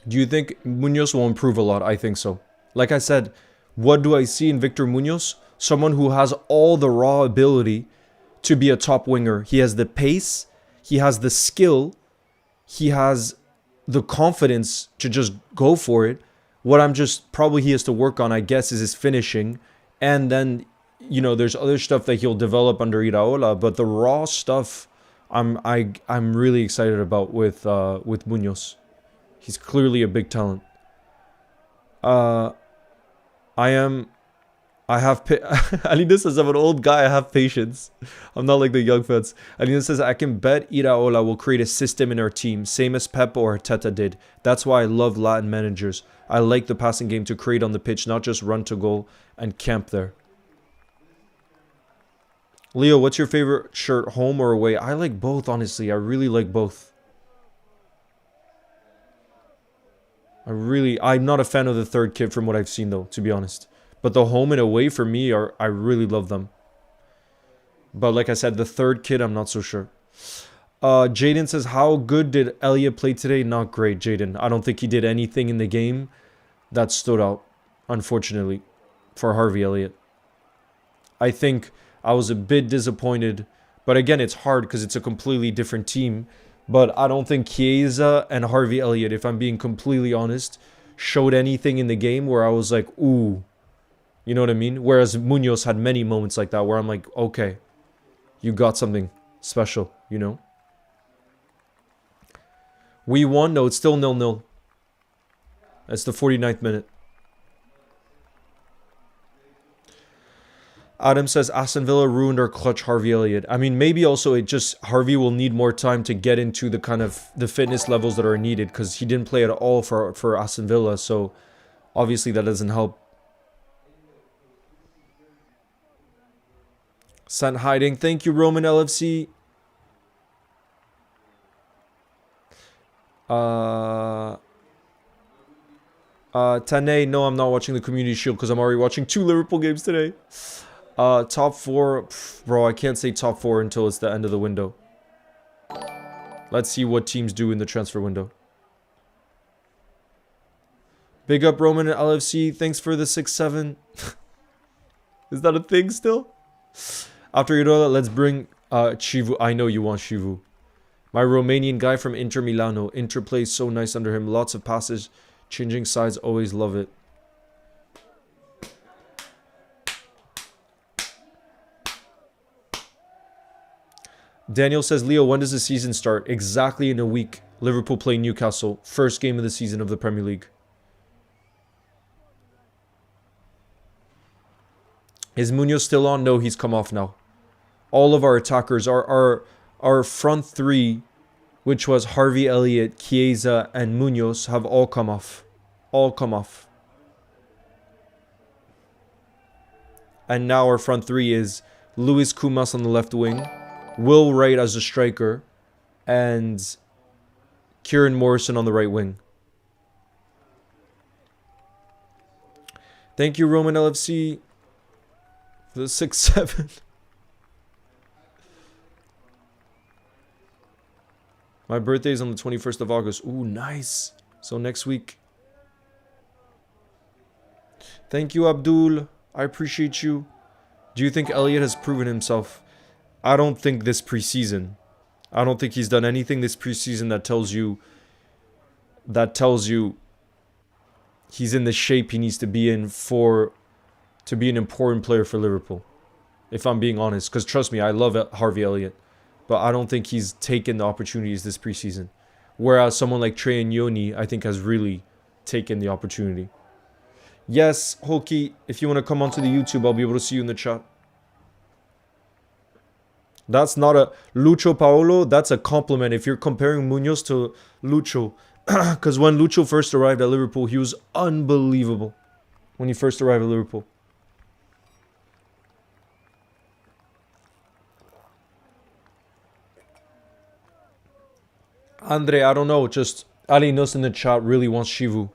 A: Do you think Munoz will improve a lot? I think so. Like I said, what do I see in Victor Munoz? Someone who has all the raw ability to be a top winger. He has the pace, he has the skill, he has the confidence to just go for it. What I'm just probably he has to work on, I guess, is his finishing. And then, you know, there's other stuff that he'll develop under Iraola, but the raw stuff I'm really excited about with Munoz. He's clearly a big talent. I am I have Alina says I'm an old guy. I have patience. I'm not like the young fans. Alina says I can bet Iraola will create a system in our team, same as Pep or Arteta did. That's why I love Latin managers. I like the passing game to create on the pitch, not just run to goal and camp there. Leo, what's your favorite shirt, home or away? I like both, honestly. I really like both. I'm not a fan of the third kit from what I've seen though, to be honest. But the home and away for me I really love them. But like I said, the third kit, I'm not so sure. Jaden says, how good did Elliot play today? Not great, Jaden. I don't think he did anything in the game that stood out, unfortunately, for Harvey Elliott. I think I was a bit disappointed. But again, it's hard because it's a completely different team. But I don't think Chiesa and Harvey Elliott, if I'm being completely honest, showed anything in the game where I was like, ooh. You know what I mean? Whereas Munoz had many moments like that where I'm like, okay, you got something special, you know? We won. No, it's still 0-0. It's the 49th minute. Adam says, Aston Villa ruined our clutch Harvey Elliott. I mean, maybe also it just, Harvey will need more time to get into the kind of the fitness levels that are needed because he didn't play at all for Aston Villa. So obviously that doesn't help. Sent hiding. Thank you, Roman LFC. Tane, no, I'm not watching the Community Shield because I'm already watching 2 Liverpool games today. Top 4. Bro, I can't say top 4 until it's the end of the window. Let's see what teams do in the transfer window. Big up, Roman and LFC. Thanks for the 6-7. Is that a thing still? After Irola, let's bring Chivu. I know you want Chivu. My Romanian guy from Inter Milano. Inter plays so nice under him. Lots of passes. Changing sides. Always love it. Daniel says, Leo, when does the season start? Exactly in a week. Liverpool play Newcastle. First game of the season of the Premier League. Is Munoz still on? No, he's come off now. All of our attackers, our front 3, which was Harvey Elliott, Chiesa, and Munoz, have all come off. All come off. And now our front 3 is Luis Kumas on the left wing, Will Wright as a striker, and Kieran Morrison on the right wing. Thank you, Roman LFC, for the 6-7. My birthday is on the 21st of August. Ooh, nice. So next week. Thank you, Abdul. I appreciate you. Do you think Elliot has proven himself? I don't think this preseason. I don't think he's done anything this preseason that tells you he's in the shape he needs to be in to be an important player for Liverpool. If I'm being honest. Because trust me, I love Harvey Elliott. But I don't think he's taken the opportunities this preseason. Whereas someone like Trey and Yoni, I think, has really taken the opportunity. Yes, Hoki, if you want to come onto the YouTube, I'll be able to see you in the chat. That's not a... Lucho Paolo, that's a compliment if you're comparing Munoz to Lucho. Because when Lucho first arrived at Liverpool, he was unbelievable. When he first arrived at Liverpool. Andre, I don't know. Just Ali Nus in the chat really wants Shivu.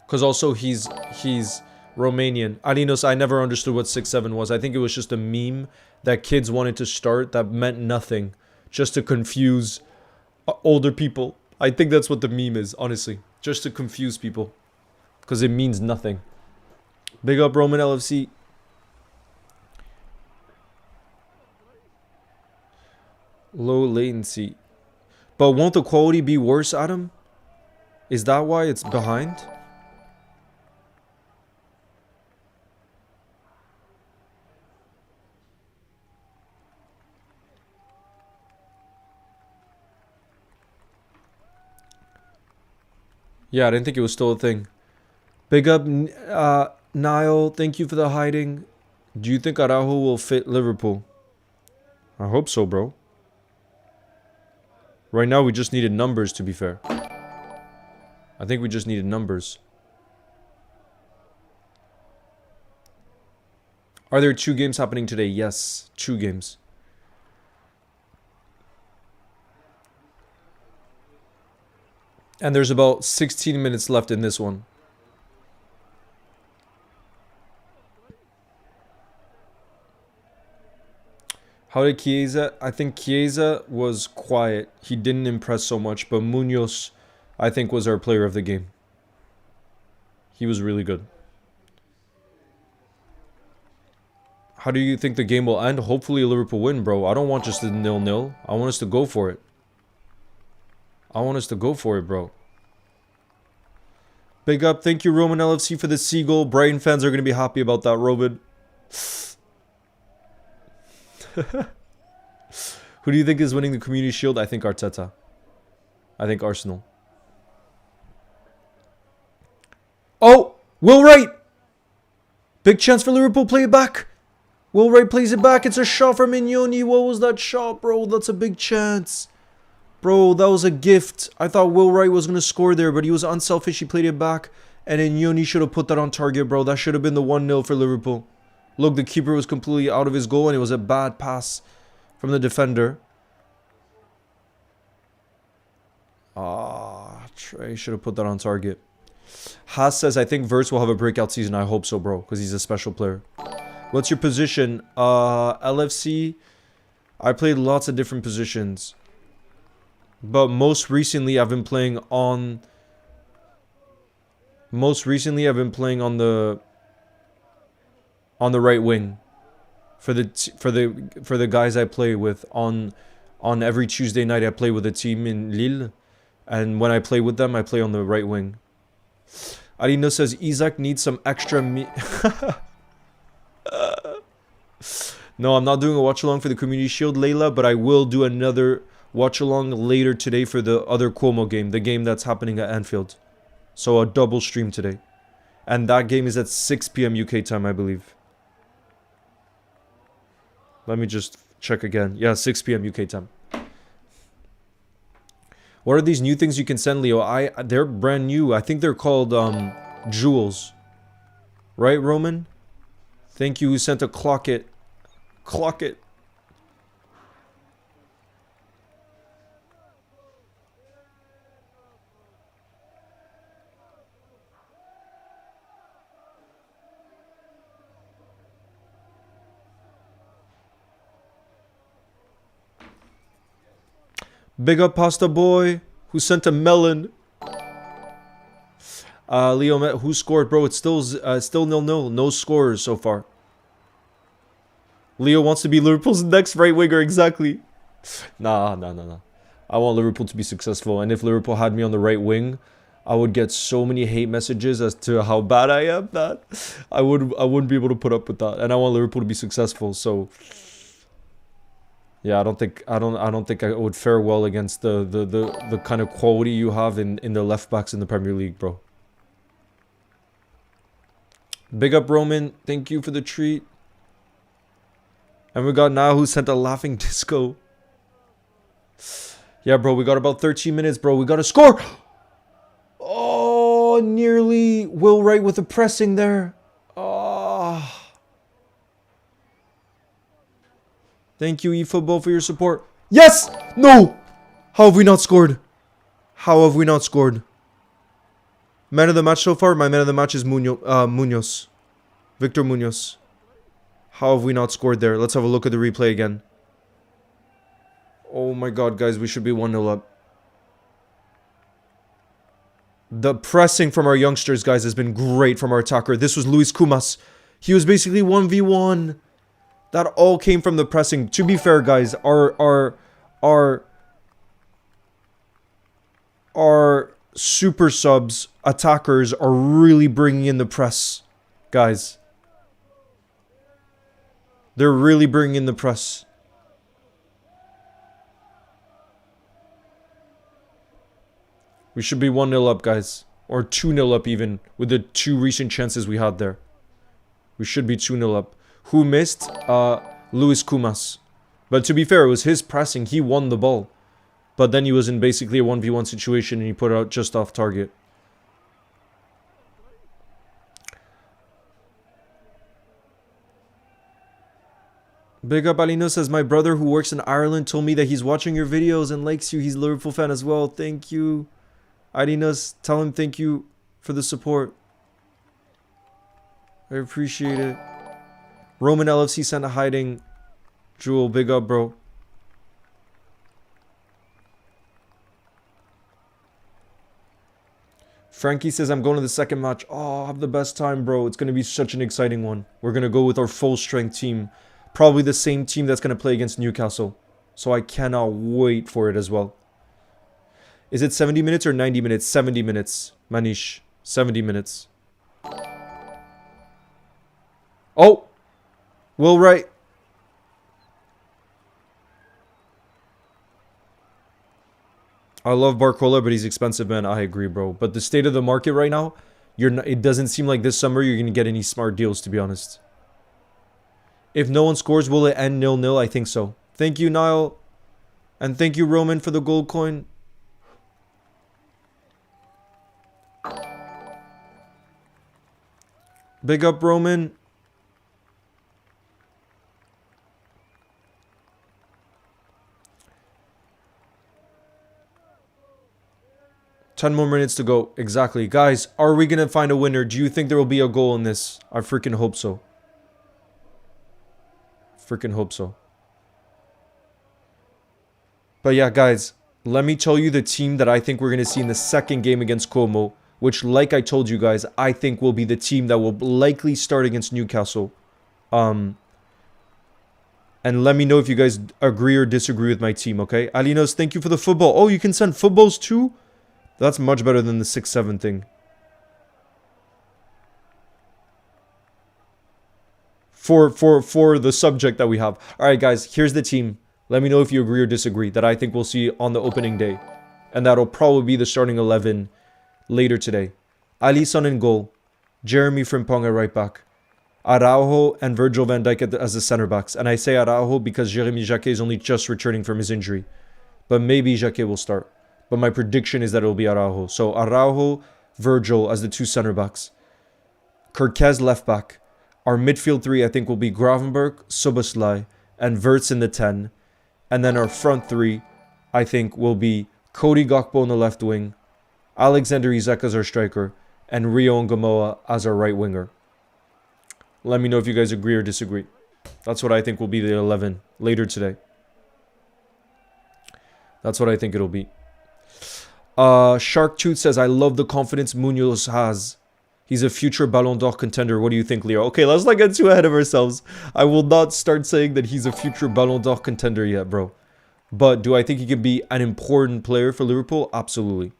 A: Because also he's Romanian. Ali Nus, I never understood what 6-7 was. I think it was just a meme that kids wanted to start that meant nothing. Just to confuse older people. I think that's what the meme is, honestly. Just to confuse people. Because it means nothing. Big up Roman LFC. Low latency. But won't the quality be worse, Adam? Is that why it's behind? Yeah, I didn't think it was still a thing. Big up Niall, thank you for the hiding. Do you think Araujo will fit Liverpool? I hope so, bro. Right now, we just needed numbers, to be fair. I think we just needed numbers. Are there 2 games happening today? Yes, 2 games. And there's about 16 minutes left in this one. How did Chiesa? I think Chiesa was quiet. He didn't impress so much, but Munoz, I think, was our player of the game. He was really good. How do you think the game will end? Hopefully a Liverpool win, bro. I don't want just a 0-0. I want us to go for it. I want us to go for it, bro. Big up. Thank you, Roman LFC, for the seagull. Brighton fans are going to be happy about that, Robin. Who do you think is winning the Community Shield? I think Arteta. I think Arsenal. Oh! Will Wright! Big chance for Liverpool. Play it back. Will Wright plays it back. It's a shot from Mignoni. What was that shot, bro? That's a big chance. Bro, that was a gift. I thought Will Wright was going to score there, but he was unselfish. He played it back. And Mignoni should have put that on target, bro. That should have been the 1-0 for Liverpool. Look, the keeper was completely out of his goal, and it was a bad pass from the defender. Trey should have put that on target. Haas says, I think Verts will have a breakout season. I hope so, bro, because he's a special player. What's your position? LFC, I played lots of different positions. But most recently, I've been playing on... the right wing. For the guys I play with on every Tuesday night, I play with a team in Lille, and when I play with them, I play on the right wing. Arino says Isaac needs some extra No, I'm not doing a watch along for the Community Shield, Layla, but I will do another watch along later today for the other Como game, the game that's happening at Anfield. So a double stream today, and that game is at 6 p.m. UK time, I believe. Let me just check again. Yeah, 6 p.m. UK time. What are these new things you can send, Leo? They're brand new. I think they're called jewels. Right, Roman? Thank you who sent a clock it. Clock it. Big up Pasta Boy, who sent a melon. Leo, who scored? Bro, it's still 0-0. No scores so far. Leo wants to be Liverpool's next right winger, exactly. Nah. I want Liverpool to be successful. And if Liverpool had me on the right wing, I would get so many hate messages as to how bad I am that I wouldn't be able to put up with that. And I want Liverpool to be successful, so... Yeah, I don't think I would fare well against the kind of quality you have in the left backs in the Premier League, bro. Big up Roman, thank you for the treat. And we got now who sent a laughing disco. Yeah, bro, we got about 13 minutes, bro. We got to score. Oh, nearly. Will Wright with the pressing there. Oh. Thank you, eFootball, for your support. Yes! No! How have we not scored? How have we not scored? Man of the match so far? My man of the match is Munoz. Victor Munoz. How have we not scored there? Let's have a look at the replay again. Oh my god, guys. We should be 1-0 up. The pressing from our youngsters, guys, has been great from our attacker. This was Luis Kumas. He was basically 1v1. That all came from the pressing. To be fair, guys, our super subs, attackers, are really bringing in the press, guys. They're really bringing in the press. We should be 1-0 up, guys. Or 2-0 up even, with the 2 recent chances we had there. We should be 2-0 up. Who missed? Luis Kumas. But to be fair, it was his pressing. He won the ball. But then he was in basically a 1v1 situation and he put it out just off target. Big up Alino says, my brother who works in Ireland told me that he's watching your videos and likes you. He's a Liverpool fan as well. Thank you. Alinos, tell him thank you for the support. I appreciate it. Roman LFC sent a hiding. Jewel, big up, bro. Frankie says, I'm going to the second match. Oh, I'll have the best time, bro. It's going to be such an exciting one. We're going to go with our full strength team. Probably the same team that's going to play against Newcastle. So I cannot wait for it as well. Is it 70 minutes or 90 minutes? 70 minutes, Manish. 70 minutes. Oh! Will Wright. I love Barcola, but he's expensive, man. I agree, bro. But the state of the market right now, it doesn't seem like this summer you're going to get any smart deals, to be honest. If no one scores, will it end 0-0? I think so. Thank you, Niall. And thank you, Roman, for the gold coin. Big up, Roman. Ten more minutes to go. Exactly. Guys, are we going to find a winner? Do you think there will be a goal in this? I freaking hope so. Freaking hope so. But yeah, guys, let me tell you the team that I think we're going to see in the second game against Como, which, like I told you guys, I think will be the team that will likely start against Newcastle. And let me know if you guys agree or disagree with my team, okay? Alinos, thank you for the football. Oh, you can send footballs too? That's much better than the 6-7 thing. For the subject that we have. Alright, guys, here's the team. Let me know if you agree or disagree that I think we'll see on the opening day. And that'll probably be the starting 11 later today. Alisson in goal. Jeremy Frimpong at right back. Araujo and Virgil van Dijk as the center backs. And I say Araujo because Jeremy Jacquet is only just returning from his injury. But maybe Jacquet will start. But my prediction is that it will be Araujo. So Araujo, Virgil as the two center backs. Kirkez left back. Our midfield three, I think, will be Gravenberg, Soboslai, and Wirtz in the 10. And then our front three, I think, will be Cody Gakpo on the left wing, Alexander Isak as our striker, and Rio Ngamoa as our right winger. Let me know if you guys agree or disagree. That's what I think will be the 11 later today. That's what I think it'll be. Shark Tooth says, I love the confidence Munoz has. He's a future Ballon d'Or contender. What do you think, Leo? Okay, let's not get too ahead of ourselves. I will not start saying that he's a future Ballon d'Or contender yet, bro. But do I think he could be an important player for Liverpool? Absolutely.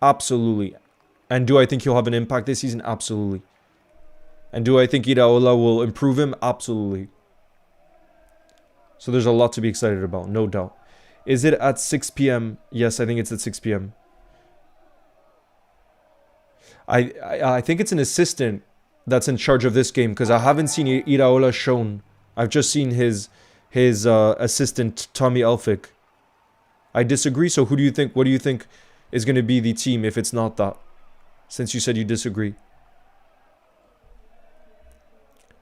A: Absolutely. And do I think he'll have an impact this season? Absolutely. And do I think Iraola will improve him? Absolutely. So there's a lot to be excited about, no doubt. Is it at 6 p.m.? Yes, I think it's at 6 p.m. I think it's an assistant that's in charge of this game because I haven't seen Iraola shown. I've just seen his assistant, Tommy Elphick. I disagree, so who do you think? What do you think is going to be the team if it's not that? Since you said you disagree.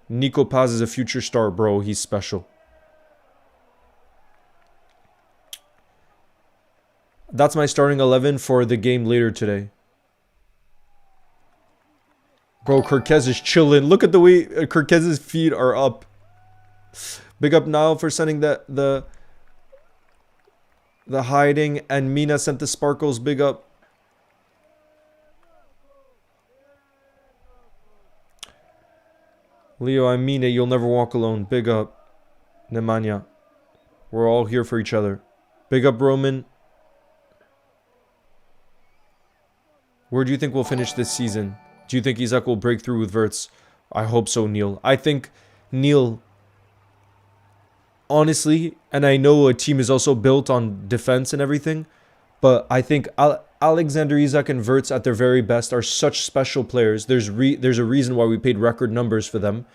A: Nico Paz is a future star, bro. He's special. That's my starting 11 for the game later today. Bro, Kirkez is chilling. Look at the way Kirkez's feet are up. Big up now for sending the hiding. And Mina sent the sparkles. Big up. Leo, I mean it. You'll never walk alone. Big up. Nemanja. We're all here for each other. Big up, Roman. Where do you think we'll finish this season? Do you think Isak will break through with Wirtz? I hope so, Neil. I think Neil, honestly, and I know a team is also built on defense and everything, But I think Alexander Isak and Wirtz at their very best are such special players. There's a reason why we paid record numbers for them.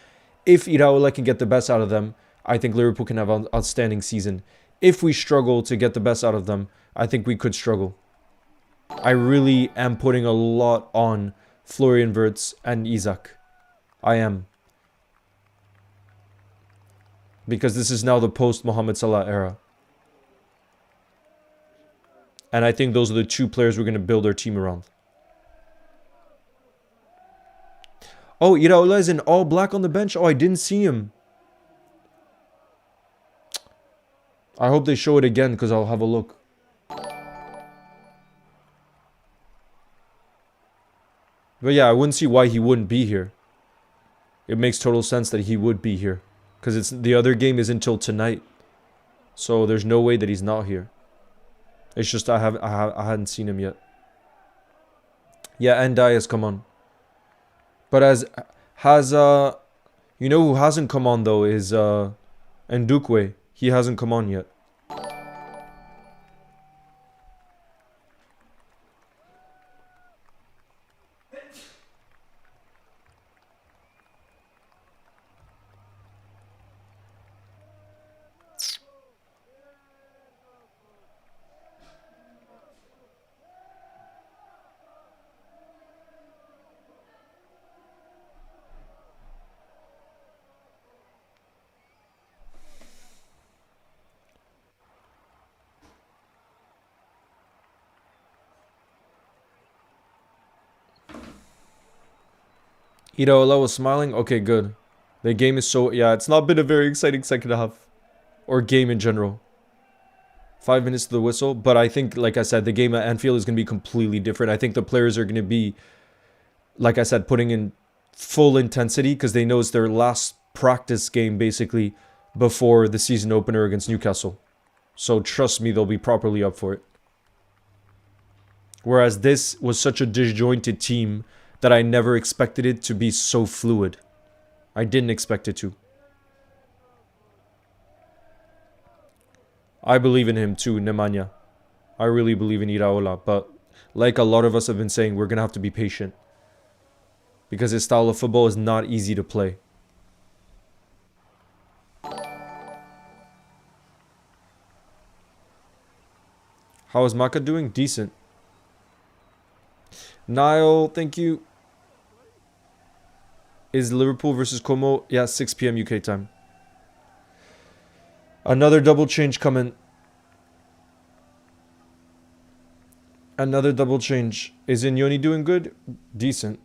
A: If Iraola can get the best out of them, I think Liverpool can have an outstanding season. If we struggle to get the best out of them, I think we could struggle. I really am putting a lot on Florian Wirtz and Isak. I am. Because this is now the post-Mohamed Salah era. And I think those are the two players we're going to build our team around. Oh, Iraola is in all black on the bench? Oh, I didn't see him. I hope they show it again because I'll have a look. But yeah, I wouldn't see why he wouldn't be here. It makes total sense that he would be here. Because the other game is until tonight. So there's no way that he's not here. It's just I hadn't seen him yet. Yeah, and Diaz come on. But you know who hasn't come on though is Ndukwe. He hasn't come on yet. Iraola was smiling. Okay, good. The game is so... Yeah, it's not been a very exciting second half. Or game in general. 5 minutes to the whistle. But I think, like I said, the game at Anfield is going to be completely different. I think the players are going to be, like I said, putting in full intensity. Because they know it's their last practice game, basically, before the season opener against Newcastle. So trust me, they'll be properly up for it. Whereas this was such a disjointed team that I never expected it to be so fluid. I didn't expect it to. I believe in him too, Nemanja. I really believe in Iraola. But like a lot of us have been saying, we're going to have to be patient. Because his style of football is not easy to play. How is Maka doing? Decent. Niall, thank you. Is Liverpool versus Como? Yeah, 6 p.m. UK time. Another double change coming. Another double change. Is Inyoni doing good? Decent.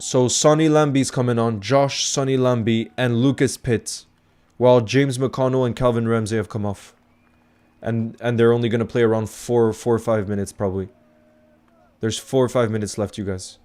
A: So Sonny Lambie's coming on. Josh, Sonny Lambie, and Lucas Pitts. While James McConnell and Calvin Ramsey have come off. And they're only going to play around 4 or 5 minutes probably. There's 4 or 5 minutes left, you guys.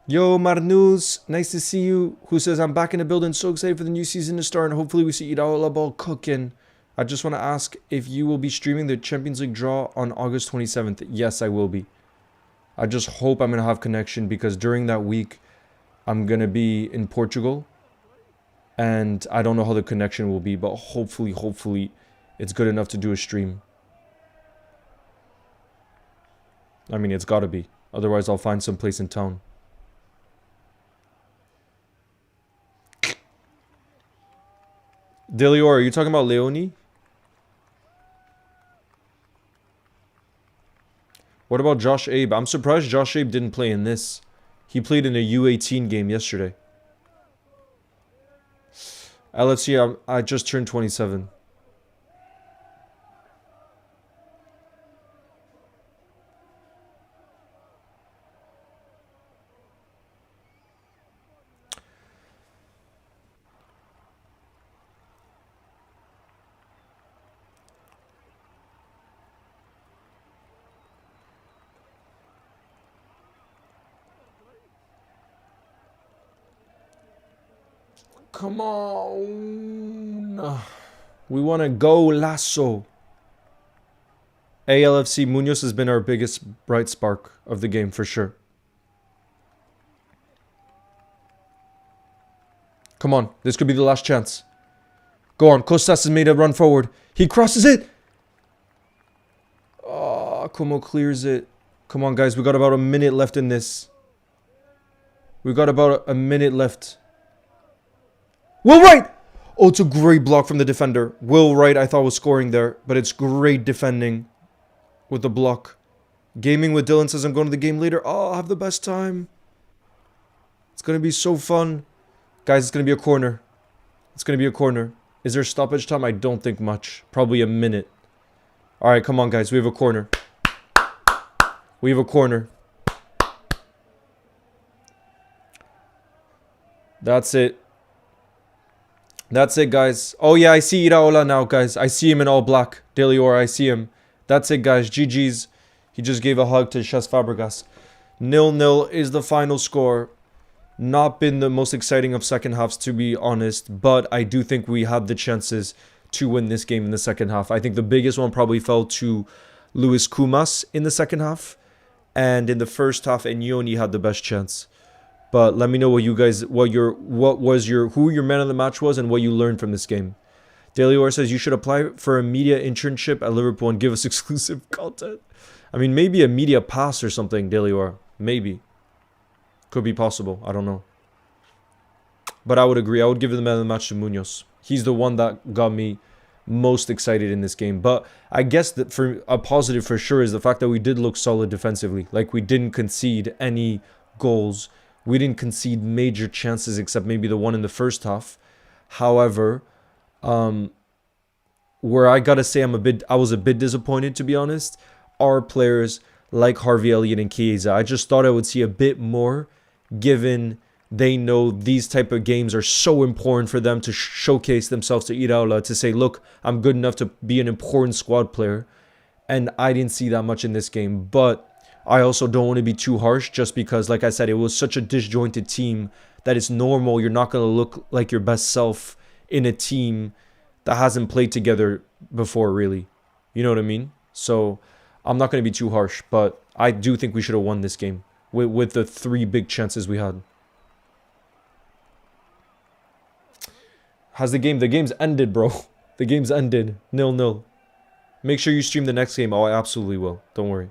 A: Yo, Marnuz, nice to see you. Who says, I'm back in the building, so excited for the new season to start, and hopefully we see Iraola ball cooking. I just want to ask if you will be streaming the Champions League draw on August 27th. Yes, I will be. I just hope I'm going to have connection, because during that week, I'm going to be in Portugal. And I don't know how the connection will be, but hopefully, it's good enough to do a stream. I mean, it's got to be. Otherwise, I'll find some place in town. Delior, are you talking about Leone? What about Josh Abe? I'm surprised Josh Abe didn't play in this. He played in a U18 game yesterday. LFC, I just turned 27. Come on. We want to go, Lasso. ALFC, Munoz has been our biggest bright spark of the game for sure. Come on, this could be the last chance. Go on, Costas has made a run forward. He crosses it. Oh, Como clears it. Come on, guys, we got about a minute left in this. We got about a minute left. Will Wright! Oh, it's a great block from the defender. Will Wright, I thought was scoring there, but it's great defending with the block. Gaming with Dylan says I'm going to the game later. Oh, I'll have the best time. It's going to be so fun. Guys, it's going to be a corner. It's going to be a corner. Is there stoppage time? I don't think much. Probably a minute. All right, come on, guys. We have a corner. We have a corner. That's it. That's it, guys. Oh, yeah, I see Iraola now, guys. I see him in all black. Delior, I see him. That's it, guys. GG's. He just gave a hug to Cesc Fabregas. 0-0 is the final score. Not been the most exciting of second halves, to be honest. But I do think we had the chances to win this game in the second half. I think the biggest one probably fell to Luis Kumas in the second half. And in the first half, Enyoni had the best chance. But let me know what you guys, who your man of the match was and what you learned from this game. Delior says you should apply for a media internship at Liverpool and give us exclusive content. I mean, maybe a media pass or something, Delior. Maybe. Could be possible. I don't know. But I would agree. I would give the man of the match to Munoz. He's the one that got me most excited in this game. But I guess that for a positive for sure is the fact that we did look solid defensively. Like, we didn't concede any goals. We didn't concede major chances except maybe the one in the first half. However, where I gotta say I was a bit disappointed, to be honest, are players like Harvey Elliott and Chiesa. I just thought I would see a bit more, given they know these type of games are so important for them to showcase themselves to Iraola, to say, look, I'm good enough to be an important squad player. And I didn't see that much in this game. But I also don't want to be too harsh, just because, like I said, it was such a disjointed team that it's normal. You're not going to look like your best self in a team that hasn't played together before, really. You know what I mean? So I'm not going to be too harsh, but I do think we should have won this game with the 3 big chances we had. The game's ended, bro. The game's ended. 0-0. Make sure you stream the next game. Oh, I absolutely will. Don't worry.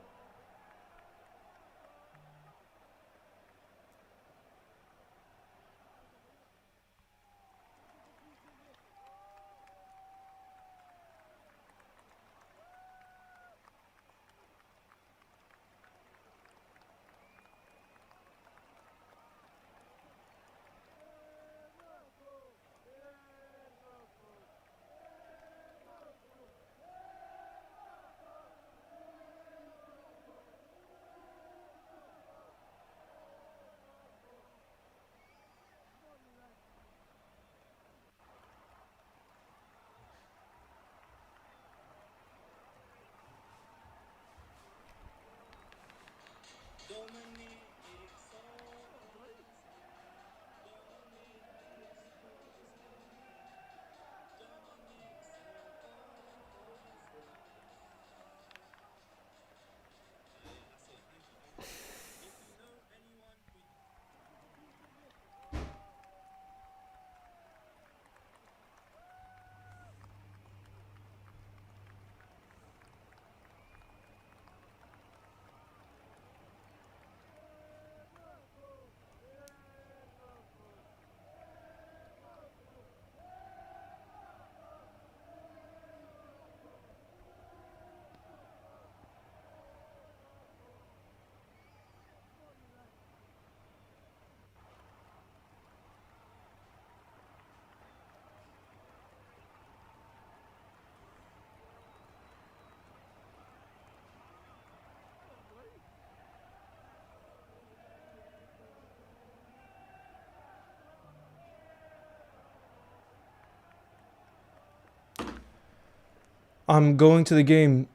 A: I'm going to the game.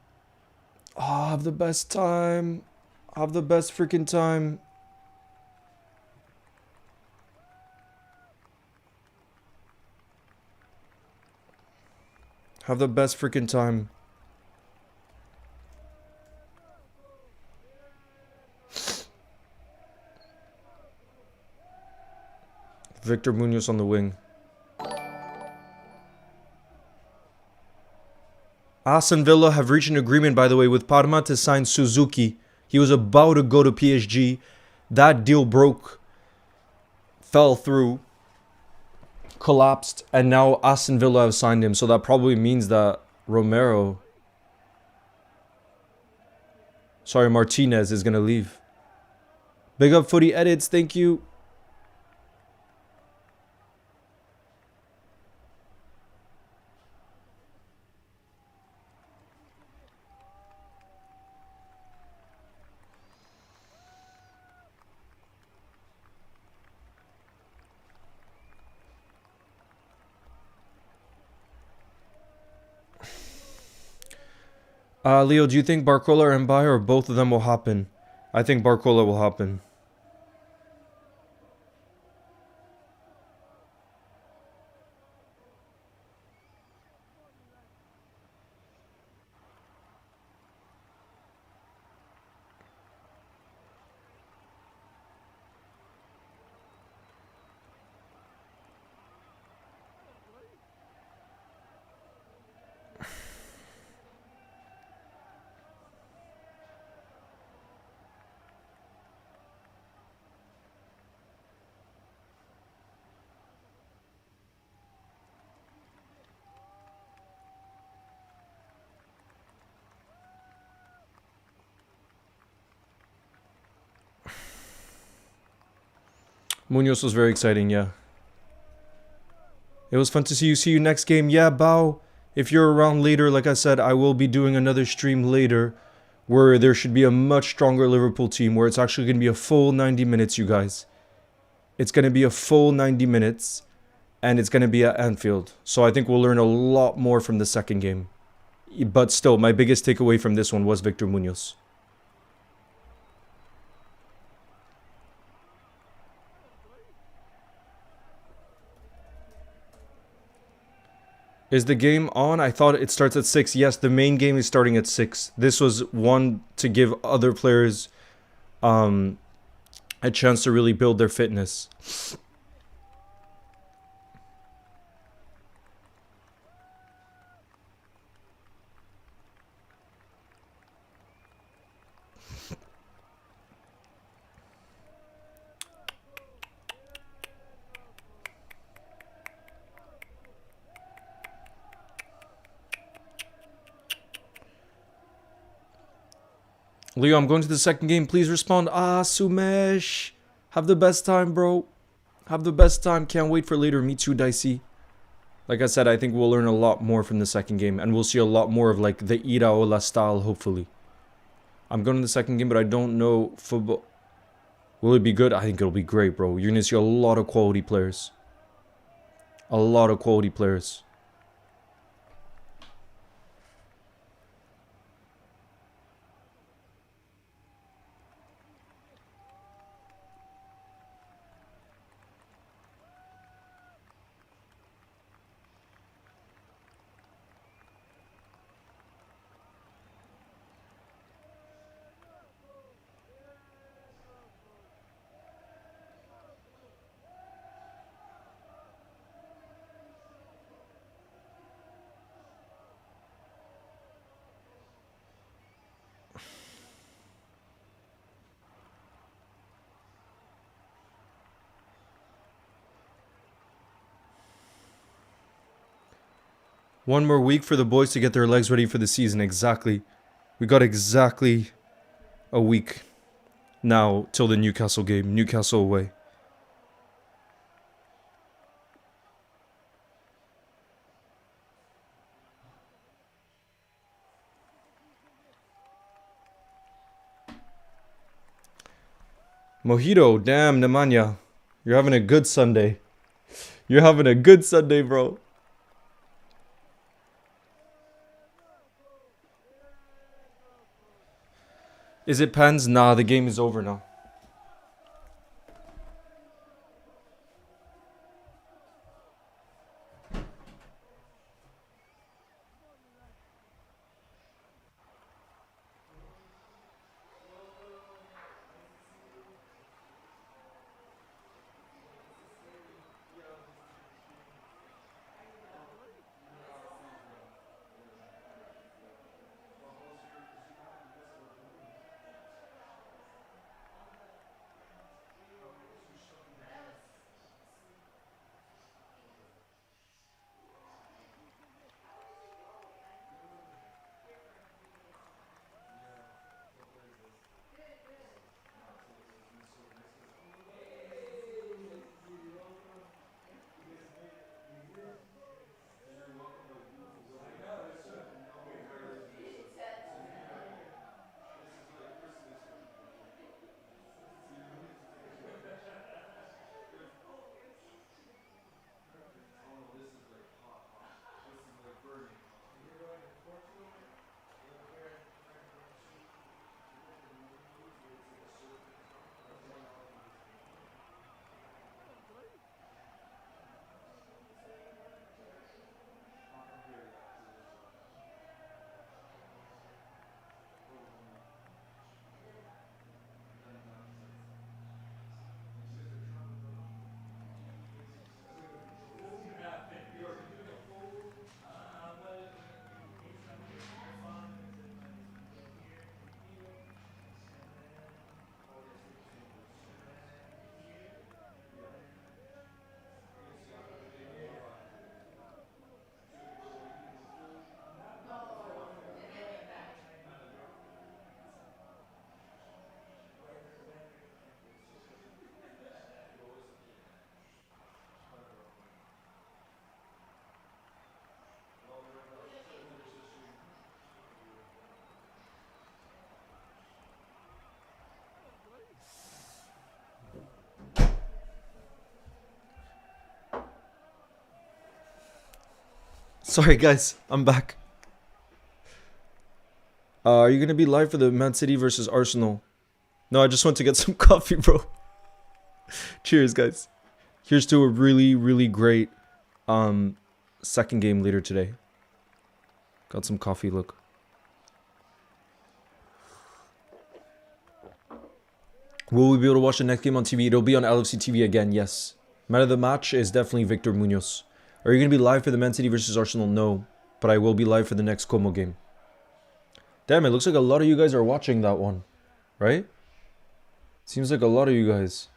A: Oh, I have the best time. I have the best freaking time. Have the best freaking time. Victor Munoz on the wing. Aston Villa have reached an agreement, by the way, with Parma to sign Suzuki. He was about to go to PSG. That deal broke, fell through, collapsed, and now Aston Villa have signed him. So that probably means that Martinez is going to leave. Big up Footy Edits, thank you. Leo, do you think Barcola and Bayer or both of them will happen? I think Barcola will happen. Munoz was very exciting, yeah. It was fun to see you. See you next game. Yeah, Bao. If you're around later, like I said, I will be doing another stream later where there should be a much stronger Liverpool team where it's actually going to be a full 90 minutes, you guys. It's going to be a full 90 minutes and it's going to be at Anfield. So I think we'll learn a lot more from the second game. But still, my biggest takeaway from this one was Victor Munoz. Is the game on? I thought it starts at 6. Yes, the main game is starting at 6. This was one to give other players a chance to really build their fitness. Leo, I'm going to the second game. Please respond. Sumesh. Have the best time, bro. Have the best time. Can't wait for later. Me too, Dicey. Like I said, I think we'll learn a lot more from the second game. And we'll see a lot more of like the Iraola style, hopefully. I'm going to the second game, but I don't know football. Will it be good? I think it'll be great, bro. You're going to see a lot of quality players. A lot of quality players. One more week for the boys to get their legs ready for the season. Exactly. We got exactly a week now till the Newcastle game. Newcastle away. Mojito, damn, Nemanja. You're having a good Sunday. You're having a good Sunday, bro. Is it pens? Nah, the game is over now. Sorry, guys. I'm back. Are you going to be live for the Man City versus Arsenal? No, I just went to get some coffee, bro. Cheers, guys. Here's to a really, really great second game later today. Got some coffee, look. Will we be able to watch the next game on TV? It'll be on LFC TV again, yes. Man of the match is definitely Victor Munoz. Are you going to be live for the Man City versus Arsenal? No. But I will be live for the next Como game. Damn, it looks like a lot of you guys are watching that one. Right? Seems like a lot of you guys.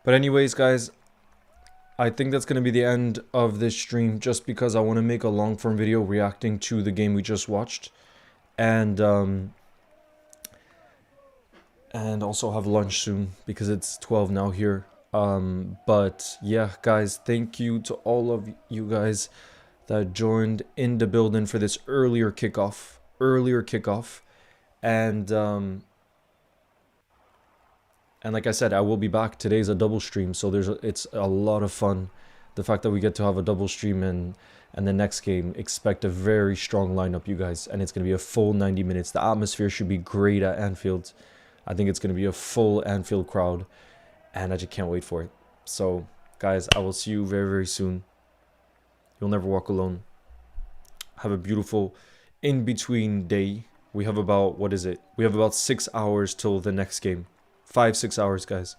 A: But anyways, guys, I think that's going to be the end of this stream just because I want to make a long-form video reacting to the game we just watched. And also have lunch soon because it's 12 now here. But yeah, guys, thank you to all of you guys that joined in the building for this earlier kickoff. And like I said, I will be back. Today's a double stream, so it's a lot of fun. The fact that we get to have a double stream and the next game, expect a very strong lineup, you guys. And it's going to be a full 90 minutes. The atmosphere should be great at Anfield. I think it's going to be a full Anfield crowd. And I just can't wait for it. So, guys, I will see you very, very soon. You'll never walk alone. Have a beautiful in-between day. We have about, what is it? We have about 6 hours till the next game. 5-6 hours, guys.